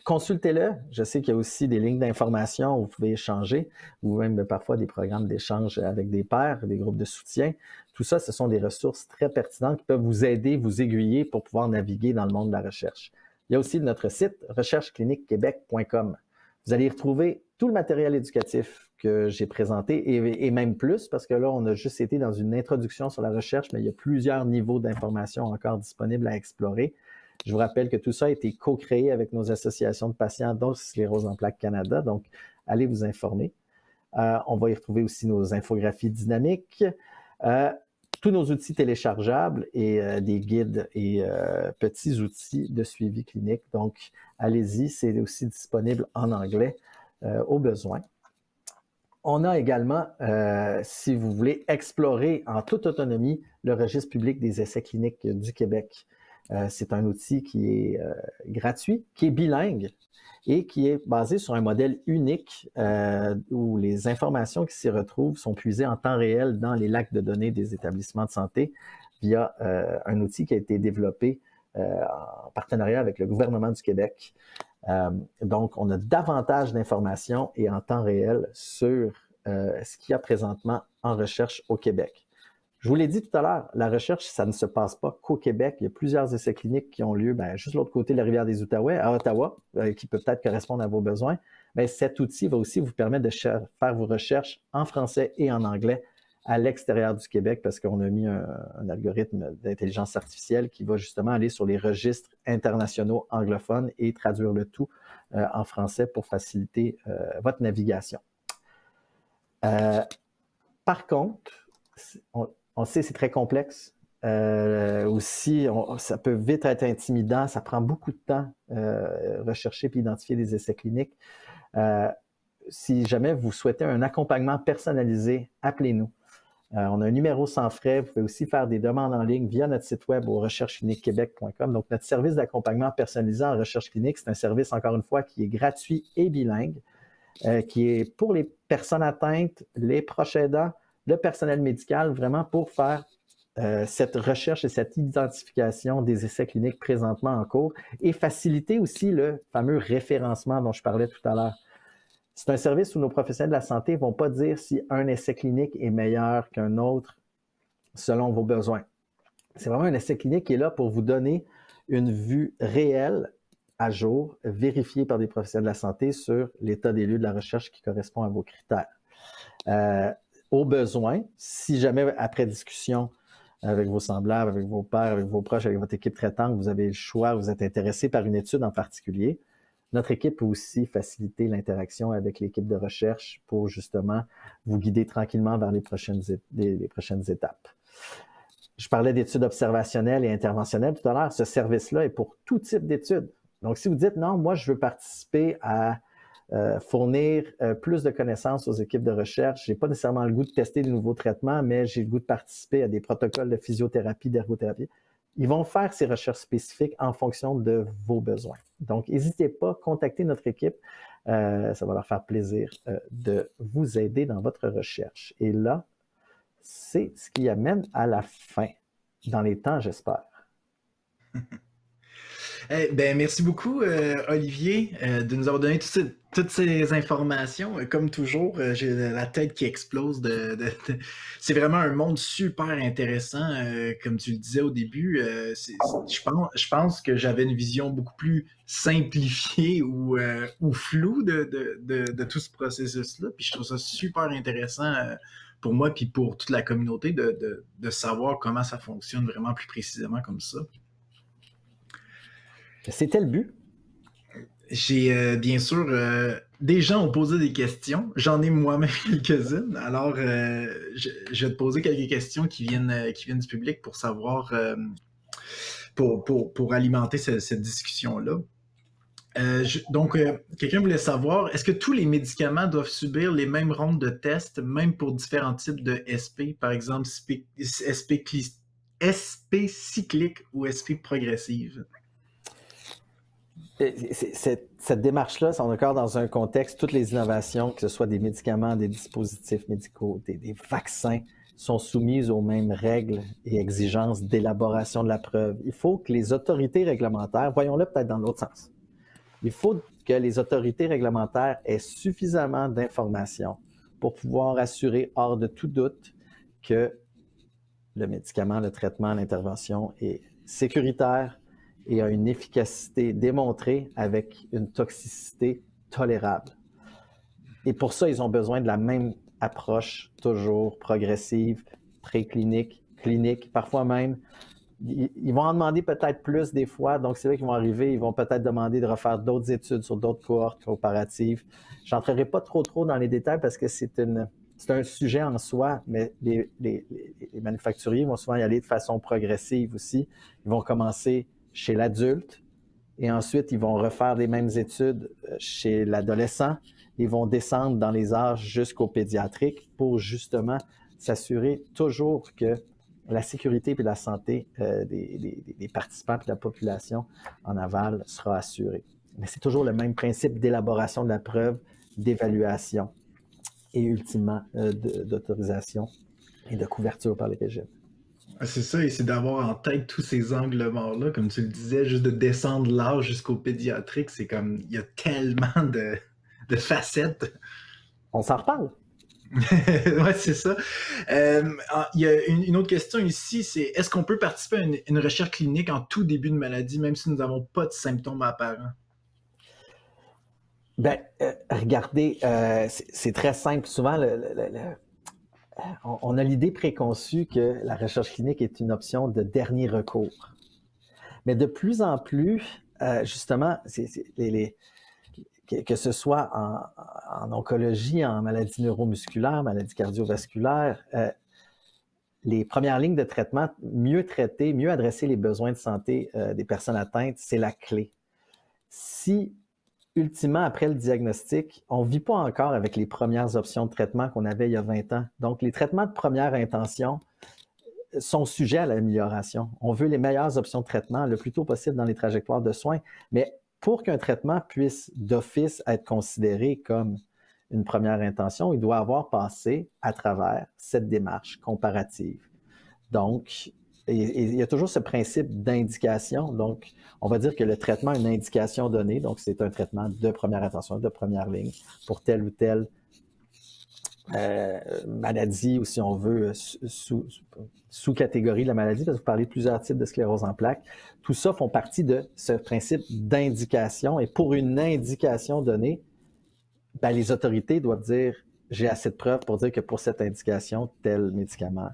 consultez-le. Je sais qu'il y a aussi des lignes d'information où vous pouvez échanger, ou même parfois des programmes d'échange avec des pairs, des groupes de soutien. Tout ça, ce sont des ressources très pertinentes qui peuvent vous aider, vous aiguiller pour pouvoir naviguer dans le monde de la recherche. Il y a aussi notre site recherchecliniquequebec.com. Vous allez y retrouver tout le matériel éducatif que j'ai présenté et même plus, parce que là, on a juste été dans une introduction sur la recherche, mais il y a plusieurs niveaux d'information encore disponibles à explorer. Je vous rappelle que tout ça a été co-créé avec nos associations de patients, dont Sclérose en plaques Canada, donc allez vous informer. On va y retrouver aussi nos infographies dynamiques, tous nos outils téléchargeables et des guides et petits outils de suivi clinique. Donc, allez-y, c'est aussi disponible en anglais au besoin. On a également, si vous voulez, explorer en toute autonomie le registre public des essais cliniques du Québec. C'est un outil qui est gratuit, qui est bilingue et qui est basé sur un modèle unique où les informations qui s'y retrouvent sont puisées en temps réel dans les lacs de données des établissements de santé via un outil qui a été développé en partenariat avec le gouvernement du Québec. Donc, on a davantage d'informations et en temps réel sur ce qu'il y a présentement en recherche au Québec. Je vous l'ai dit tout à l'heure, la recherche, ça ne se passe pas qu'au Québec. Il y a plusieurs essais cliniques qui ont lieu juste de l'autre côté de la rivière des Outaouais, à Ottawa, qui peut peut-être correspondre à vos besoins. Mais cet outil va aussi vous permettre de faire vos recherches en français et en anglais à l'extérieur du Québec parce qu'on a mis un algorithme d'intelligence artificielle qui va justement aller sur les registres internationaux anglophones et traduire le tout en français pour faciliter votre navigation. Par contre, on sait c'est très complexe. Aussi, ça peut vite être intimidant, ça prend beaucoup de temps rechercher puis identifier des essais cliniques. Si jamais vous souhaitez un accompagnement personnalisé, appelez-nous. On a un numéro sans frais. Vous pouvez aussi faire des demandes en ligne via notre site web au recherchecliniquequebec.com. Donc, notre service d'accompagnement personnalisé en recherche clinique, c'est un service, encore une fois, qui est gratuit et bilingue, qui est pour les personnes atteintes, les proches aidants, le personnel médical, vraiment pour faire cette recherche et cette identification des essais cliniques présentement en cours et faciliter aussi le fameux référencement dont je parlais tout à l'heure. C'est un service où nos professionnels de la santé ne vont pas dire si un essai clinique est meilleur qu'un autre selon vos besoins. C'est vraiment un essai clinique qui est là pour vous donner une vue réelle, à jour, vérifiée par des professionnels de la santé sur l'état des lieux de la recherche qui correspond à vos critères. Au besoin, si jamais après discussion avec vos semblables, avec vos pairs, avec vos proches, avec votre équipe traitante, vous avez le choix, vous êtes intéressé par une étude en particulier, notre équipe peut aussi faciliter l'interaction avec l'équipe de recherche pour justement vous guider tranquillement vers les prochaines étapes. Je parlais d'études observationnelles et interventionnelles tout à l'heure. Ce service-là est pour tout type d'études. Donc, si vous dites non, moi, je veux participer à fournir plus de connaissances aux équipes de recherche, je n'ai pas nécessairement le goût de tester de nouveaux traitements, mais j'ai le goût de participer à des protocoles de physiothérapie, d'ergothérapie. Ils vont faire ces recherches spécifiques en fonction de vos besoins. Donc, n'hésitez pas, contactez notre équipe. Ça va leur faire plaisir de vous aider dans votre recherche. Et là, c'est ce qui amène à la fin, dans les temps, j'espère. Merci beaucoup, Olivier, de nous avoir donné toutes ces informations. Comme toujours, j'ai la tête qui explose. C'est vraiment un monde super intéressant. Comme tu le disais au début, je pense que j'avais une vision beaucoup plus simplifiée ou floue de tout ce processus-là. Puis je trouve ça super intéressant pour moi puis pour toute la communauté de savoir comment ça fonctionne vraiment plus précisément comme ça. C'était le but. J'ai bien sûr des gens ont posé des questions. J'en ai moi-même quelques-unes. Alors, je vais te poser quelques questions qui viennent du public pour savoir, pour alimenter cette discussion-là. Donc, quelqu'un voulait savoir, est-ce que tous les médicaments doivent subir les mêmes rondes de tests, même pour différents types de SP, par exemple SP cyclique ou SP progressive? Cette démarche-là, c'est encore dans un contexte, toutes les innovations, que ce soit des médicaments, des dispositifs médicaux, des vaccins, sont soumises aux mêmes règles et exigences d'élaboration de la preuve. Il faut que les autorités réglementaires, voyons-le peut-être dans l'autre sens, il faut que les autorités réglementaires aient suffisamment d'informations pour pouvoir assurer hors de tout doute que le médicament, le traitement, l'intervention est sécuritaire et a une efficacité démontrée avec une toxicité tolérable. Et pour ça, ils ont besoin de la même approche, toujours progressive, préclinique, clinique, parfois même. Ils vont en demander peut-être plus des fois, donc c'est là qu'ils vont arriver, ils vont peut-être demander de refaire d'autres études sur d'autres cohortes comparatives. Je n'entrerai pas trop dans les détails parce que c'est un sujet en soi, mais les manufacturiers vont souvent y aller de façon progressive aussi. Ils vont commencer chez l'adulte et ensuite ils vont refaire les mêmes études chez l'adolescent. Ils vont descendre dans les âges jusqu'au pédiatrique pour justement s'assurer toujours que la sécurité et la santé des participants et de la population en aval sera assurée. Mais c'est toujours le même principe d'élaboration de la preuve, d'évaluation et ultimement d'autorisation et de couverture par les régimes. C'est ça, et c'est d'avoir en tête tous ces angles morts-là, comme tu le disais, juste de descendre l'âge jusqu'au pédiatrique, c'est comme, il y a tellement de facettes. On s'en reparle. Ouais, c'est ça. Il y a une autre question ici, c'est est-ce qu'on peut participer à une recherche clinique en tout début de maladie, même si nous n'avons pas de symptômes apparents? Regardez, c'est très simple. Souvent, on a l'idée préconçue que la recherche clinique est une option de dernier recours. Mais de plus en plus, justement, que ce soit en oncologie, en maladie neuromusculaire, maladie cardiovasculaire, les premières lignes de traitement, mieux traiter, mieux adresser les besoins de santé des personnes atteintes, c'est la clé. Si, ultimement, après le diagnostic, on ne vit pas encore avec les premières options de traitement qu'on avait il y a 20 ans. Donc, les traitements de première intention sont sujets à l'amélioration. On veut les meilleures options de traitement le plus tôt possible dans les trajectoires de soins, mais pour qu'un traitement puisse d'office être considéré comme une première intention, il doit avoir passé à travers cette démarche comparative. Donc, il y a toujours ce principe d'indication. Donc, on va dire que le traitement a une indication donnée. Donc, c'est un traitement de première intention, de première ligne pour telle ou telle maladie, ou si on veut, sous-catégorie de la maladie, parce que vous parlez de plusieurs types de sclérose en plaques. Tout ça font partie de ce principe d'indication. Et pour une indication donnée, ben, les autorités doivent dire, j'ai assez de preuves pour dire que pour cette indication, tel médicament,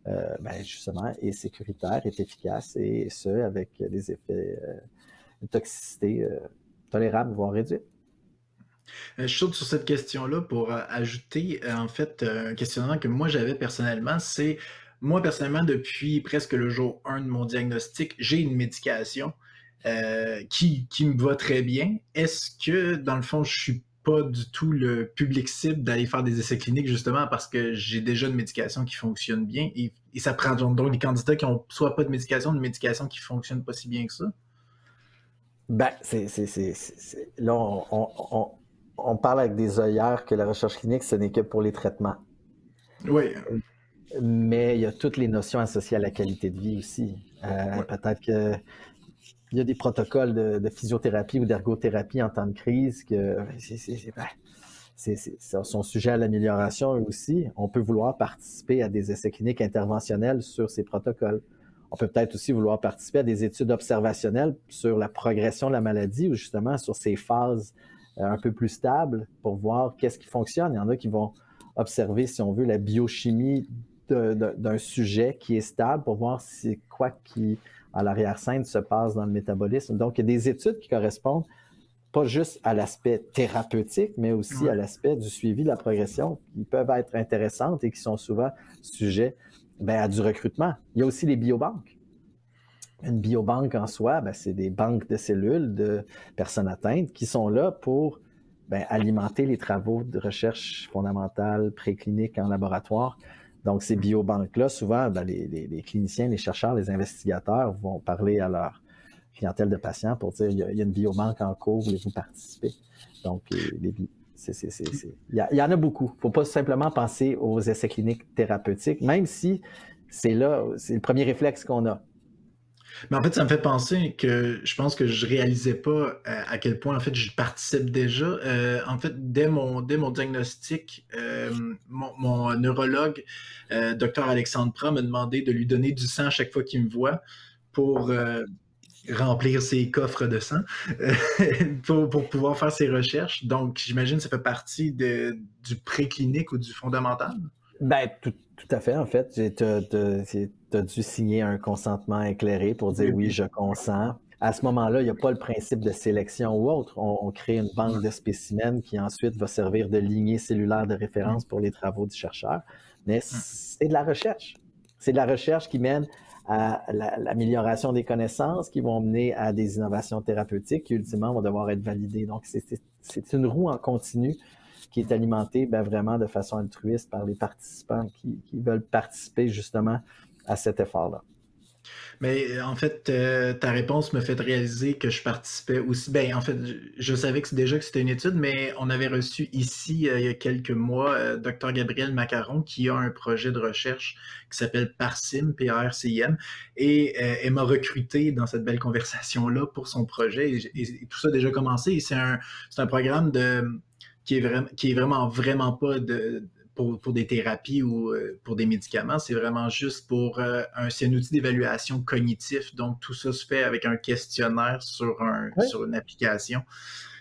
ben, justement, est sécuritaire, est efficace, et ce, avec des effets de toxicité tolérables, voire réduits. Je saute sur cette question-là pour ajouter, en fait, un questionnement que moi j'avais personnellement, c'est, moi personnellement, depuis presque le jour 1 de mon diagnostic, j'ai une médication qui me va très bien. Est-ce que, dans le fond, je suis pas du tout le public cible d'aller faire des essais cliniques justement parce que j'ai déjà une médication qui fonctionne bien et ça prend donc des candidats qui ont soit pas de médication, une médication qui fonctionne pas si bien que ça? Ben, là, on parle avec des œillères que la recherche clinique, ce n'est que pour les traitements. Oui. Mais il y a toutes les notions associées à la qualité de vie aussi. Ouais. Peut-être qu'il y a des protocoles de physiothérapie ou d'ergothérapie en temps de crise que sont sujets à l'amélioration aussi. On peut vouloir participer à des essais cliniques interventionnels sur ces protocoles. On peut peut-être aussi vouloir participer à des études observationnelles sur la progression de la maladie ou justement sur ces phases un peu plus stables pour voir qu'est-ce qui fonctionne. Il y en a qui vont observer, si on veut, la biochimie d'un sujet qui est stable pour voir c'est quoi qui, à l'arrière-scène, se passe dans le métabolisme. Donc, il y a des études qui correspondent pas juste à l'aspect thérapeutique, mais aussi à l'aspect du suivi de la progression, qui peuvent être intéressantes et qui sont souvent sujets à du recrutement. Il y a aussi les biobanques. Une biobanque en soi, c'est des banques de cellules de personnes atteintes qui sont là pour alimenter les travaux de recherche fondamentale, préclinique en laboratoire. Donc, ces biobanques-là, souvent, les cliniciens, les chercheurs, les investigateurs vont parler à leur clientèle de patients pour dire il y a une biobanque en cours, voulez-vous participer? Donc, il y en a beaucoup. Il ne faut pas simplement penser aux essais cliniques thérapeutiques, même si c'est le premier réflexe qu'on a. Mais en fait, ça me fait penser que je pense que je réalisais pas à quel point en fait je participe déjà. En fait, dès mon diagnostic, mon neurologue, Dr Alexandre Prat, m'a demandé de lui donner du sang à chaque fois qu'il me voit pour remplir ses coffres de sang pour pouvoir faire ses recherches. Donc, j'imagine que ça fait partie du préclinique ou du fondamental. Tout à fait, en fait. Tu as dû signer un consentement éclairé pour dire oui, je consens. À ce moment-là, il n'y a pas le principe de sélection ou autre. On crée une banque de spécimens qui ensuite va servir de lignée cellulaire de référence pour les travaux du chercheur. Mais c'est de la recherche. C'est de la recherche qui mène à l'amélioration des connaissances, qui vont mener à des innovations thérapeutiques qui, ultimement, vont devoir être validées. Donc, c'est une roue en continu qui est alimentée vraiment de façon altruiste par les participants qui veulent participer justement à cet effort-là. Mais en fait, ta réponse me fait réaliser que je participais aussi. En fait, je savais que c'était une étude, mais on avait reçu ici, il y a quelques mois, Dr Gabriel Macaron, qui a un projet de recherche qui s'appelle PARCIM, P-A-R-C-I-M, et elle m'a recruté dans cette belle conversation-là pour son projet, et tout ça a déjà commencé. Et c'est un programme qui est vraiment pas pour des thérapies ou pour des médicaments, c'est vraiment juste c'est un outil d'évaluation cognitif. Donc, tout ça se fait avec un questionnaire sur une application.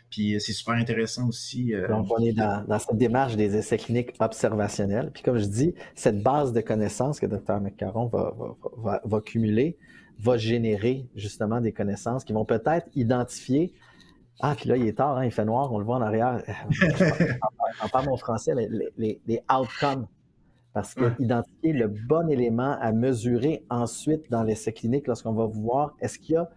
Puis, c'est super intéressant aussi. Donc, on est dans cette démarche des essais cliniques observationnels. Puis, comme je dis, cette base de connaissances que Dr Macaron va cumuler va générer justement des connaissances qui vont peut-être identifier. Ah, puis là, il est tard, hein, il fait noir, on le voit en arrière. J'en parle mon français, mais les outcomes. Parce que Ouais. identifier le bon élément à mesurer ensuite dans l'essai clinique, lorsqu'on va voir est-ce qu'il y a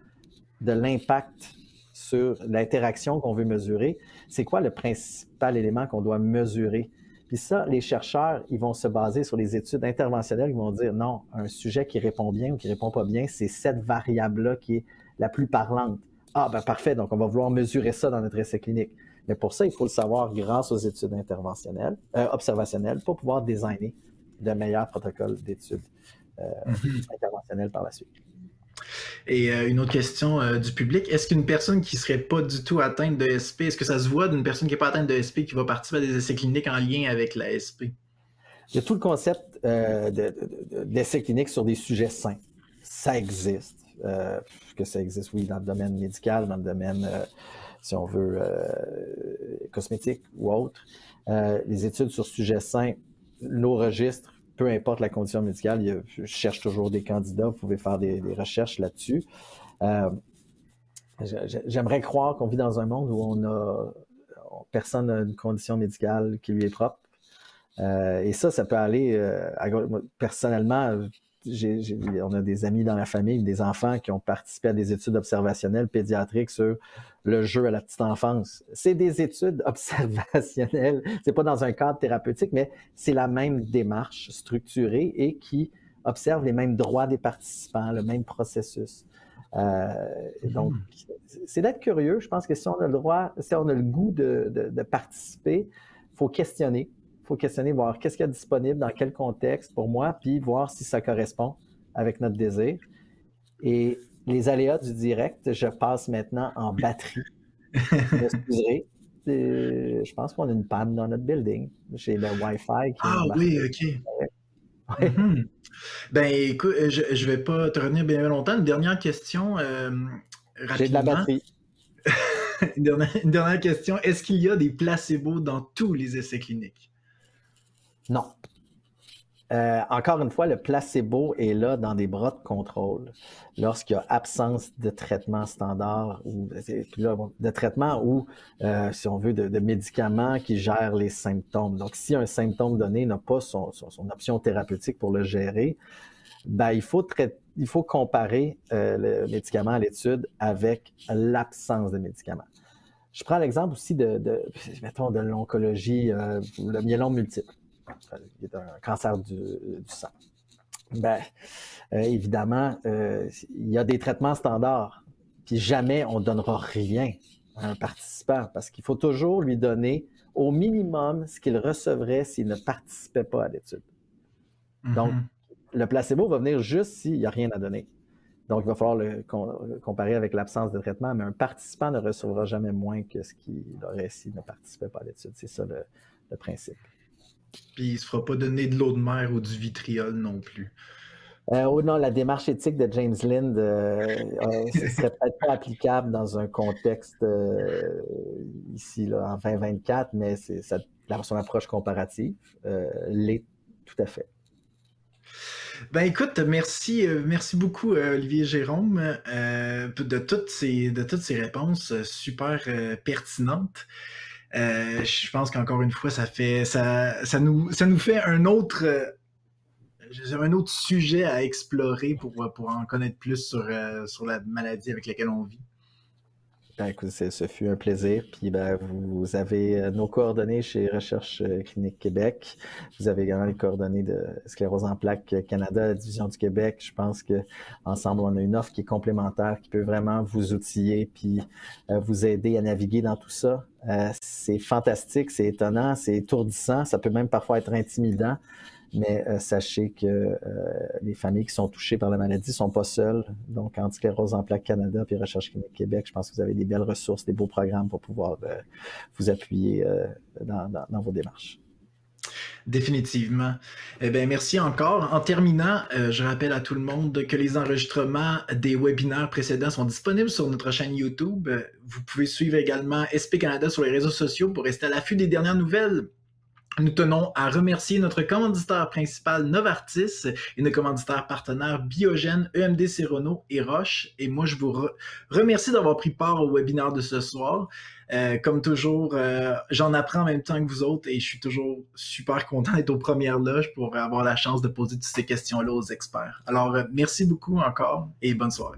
de l'impact sur l'interaction qu'on veut mesurer, c'est quoi le principal élément qu'on doit mesurer? Puis ça, les chercheurs, ils vont se baser sur les études interventionnelles, ils vont dire non, un sujet qui répond bien ou qui répond pas bien, c'est cette variable-là qui est la plus parlante. Ah, ben parfait, donc on va vouloir mesurer ça dans notre essai clinique. Mais pour ça, il faut le savoir grâce aux études observationnelles pour pouvoir designer de meilleurs protocoles d'études interventionnelles par la suite. Et une autre question du public, est-ce qu'une personne qui serait pas du tout atteinte de SP, est-ce que ça se voit d'une personne qui n'est pas atteinte de SP qui va participer à des essais cliniques en lien avec la SP? Il y a tout le concept d'essais cliniques sur des sujets sains. Ça existe. Que ça existe, oui, dans le domaine médical, dans le domaine, si on veut, cosmétique ou autre. Les études sur sujets sains, nos registres, peu importe la condition médicale, je cherche toujours des candidats, vous pouvez faire des recherches là-dessus. J'aimerais croire qu'on vit dans un monde où personne n'a une condition médicale qui lui est propre. Et ça peut aller, personnellement, on a des amis dans la famille, des enfants qui ont participé à des études observationnelles pédiatriques sur le jeu à la petite enfance. C'est des études observationnelles, c'est pas dans un cadre thérapeutique, mais c'est la même démarche structurée et qui observe les mêmes droits des participants, le même processus. Donc, c'est d'être curieux. Je pense que si on a le droit, si on a le goût de participer, il faut questionner. Il faut questionner, voir qu'est-ce qu'il y a disponible, dans quel contexte pour moi, puis voir si ça correspond avec notre désir. Et les aléas du direct, je passe maintenant en batterie. Je pense qu'on a une panne dans notre building. J'ai le Wi-Fi qui Ah oui, ok. Ouais. Ben écoute, je vais pas te retenir bien longtemps. Une dernière question rapidement. J'ai de la batterie. Une dernière question. Est-ce qu'il y a des placebos dans tous les essais cliniques? Non. Encore une fois, le placebo est là dans des bras de contrôle. Lorsqu'il y a absence de traitement standard ou de traitement ou, si on veut, de médicaments qui gèrent les symptômes. Donc, si un symptôme donné n'a pas son option thérapeutique pour le gérer, ben, il faut comparer le médicament à l'étude avec l'absence de médicament. Je prends l'exemple aussi mettons, de l'oncologie, le myélome multiple, qui est un cancer du sang. Ben, évidemment, il y a des traitements standards, puis jamais on ne donnera rien à un participant, parce qu'il faut toujours lui donner au minimum ce qu'il recevrait s'il ne participait pas à l'étude. Donc, le placebo va venir juste s'il n'y a rien à donner. Donc, il va falloir le comparer avec l'absence de traitement, mais un participant ne recevra jamais moins que ce qu'il aurait s'il ne participait pas à l'étude. C'est ça le principe. Puis il ne se fera pas donner de l'eau de mer ou du vitriol non plus. Oh non, la démarche éthique de James Lind, ce serait peut-être pas applicable dans un contexte ici, là, en 2024, mais son approche comparative l'est tout à fait. Ben écoute, merci beaucoup Olivier Jérôme de toutes ces réponses super pertinentes. Je pense qu'encore une fois, ça nous fait un autre sujet à explorer pour en connaître plus sur la maladie avec laquelle on vit. Ben, écoute, ce fut un plaisir. Puis ben, vous avez nos coordonnées chez Recherche Clinique Québec. Vous avez également les coordonnées de Sclérose en plaques Canada, la division du Québec. Je pense que ensemble, on a une offre qui est complémentaire, qui peut vraiment vous outiller puis vous aider à naviguer dans tout ça. C'est fantastique, c'est étonnant, c'est étourdissant. Ça peut même parfois être intimidant. Mais sachez que les familles qui sont touchées par la maladie ne sont pas seules. Donc, Anti-sclérose en plaques Canada puis Recherche Clinique Québec, je pense que vous avez des belles ressources, des beaux programmes pour pouvoir vous appuyer dans vos démarches. Définitivement. Eh bien, merci encore. En terminant, je rappelle à tout le monde que les enregistrements des webinaires précédents sont disponibles sur notre chaîne YouTube. Vous pouvez suivre également SP Canada sur les réseaux sociaux pour rester à l'affût des dernières nouvelles. Nous tenons à remercier notre commanditaire principal Novartis et nos commanditaires partenaires Biogène, EMD Serono et Roche. Et moi, je vous remercie d'avoir pris part au webinaire de ce soir. Comme toujours, j'en apprends en même temps que vous autres et je suis toujours super content d'être aux premières loges pour avoir la chance de poser toutes ces questions-là aux experts. Alors, merci beaucoup encore et bonne soirée.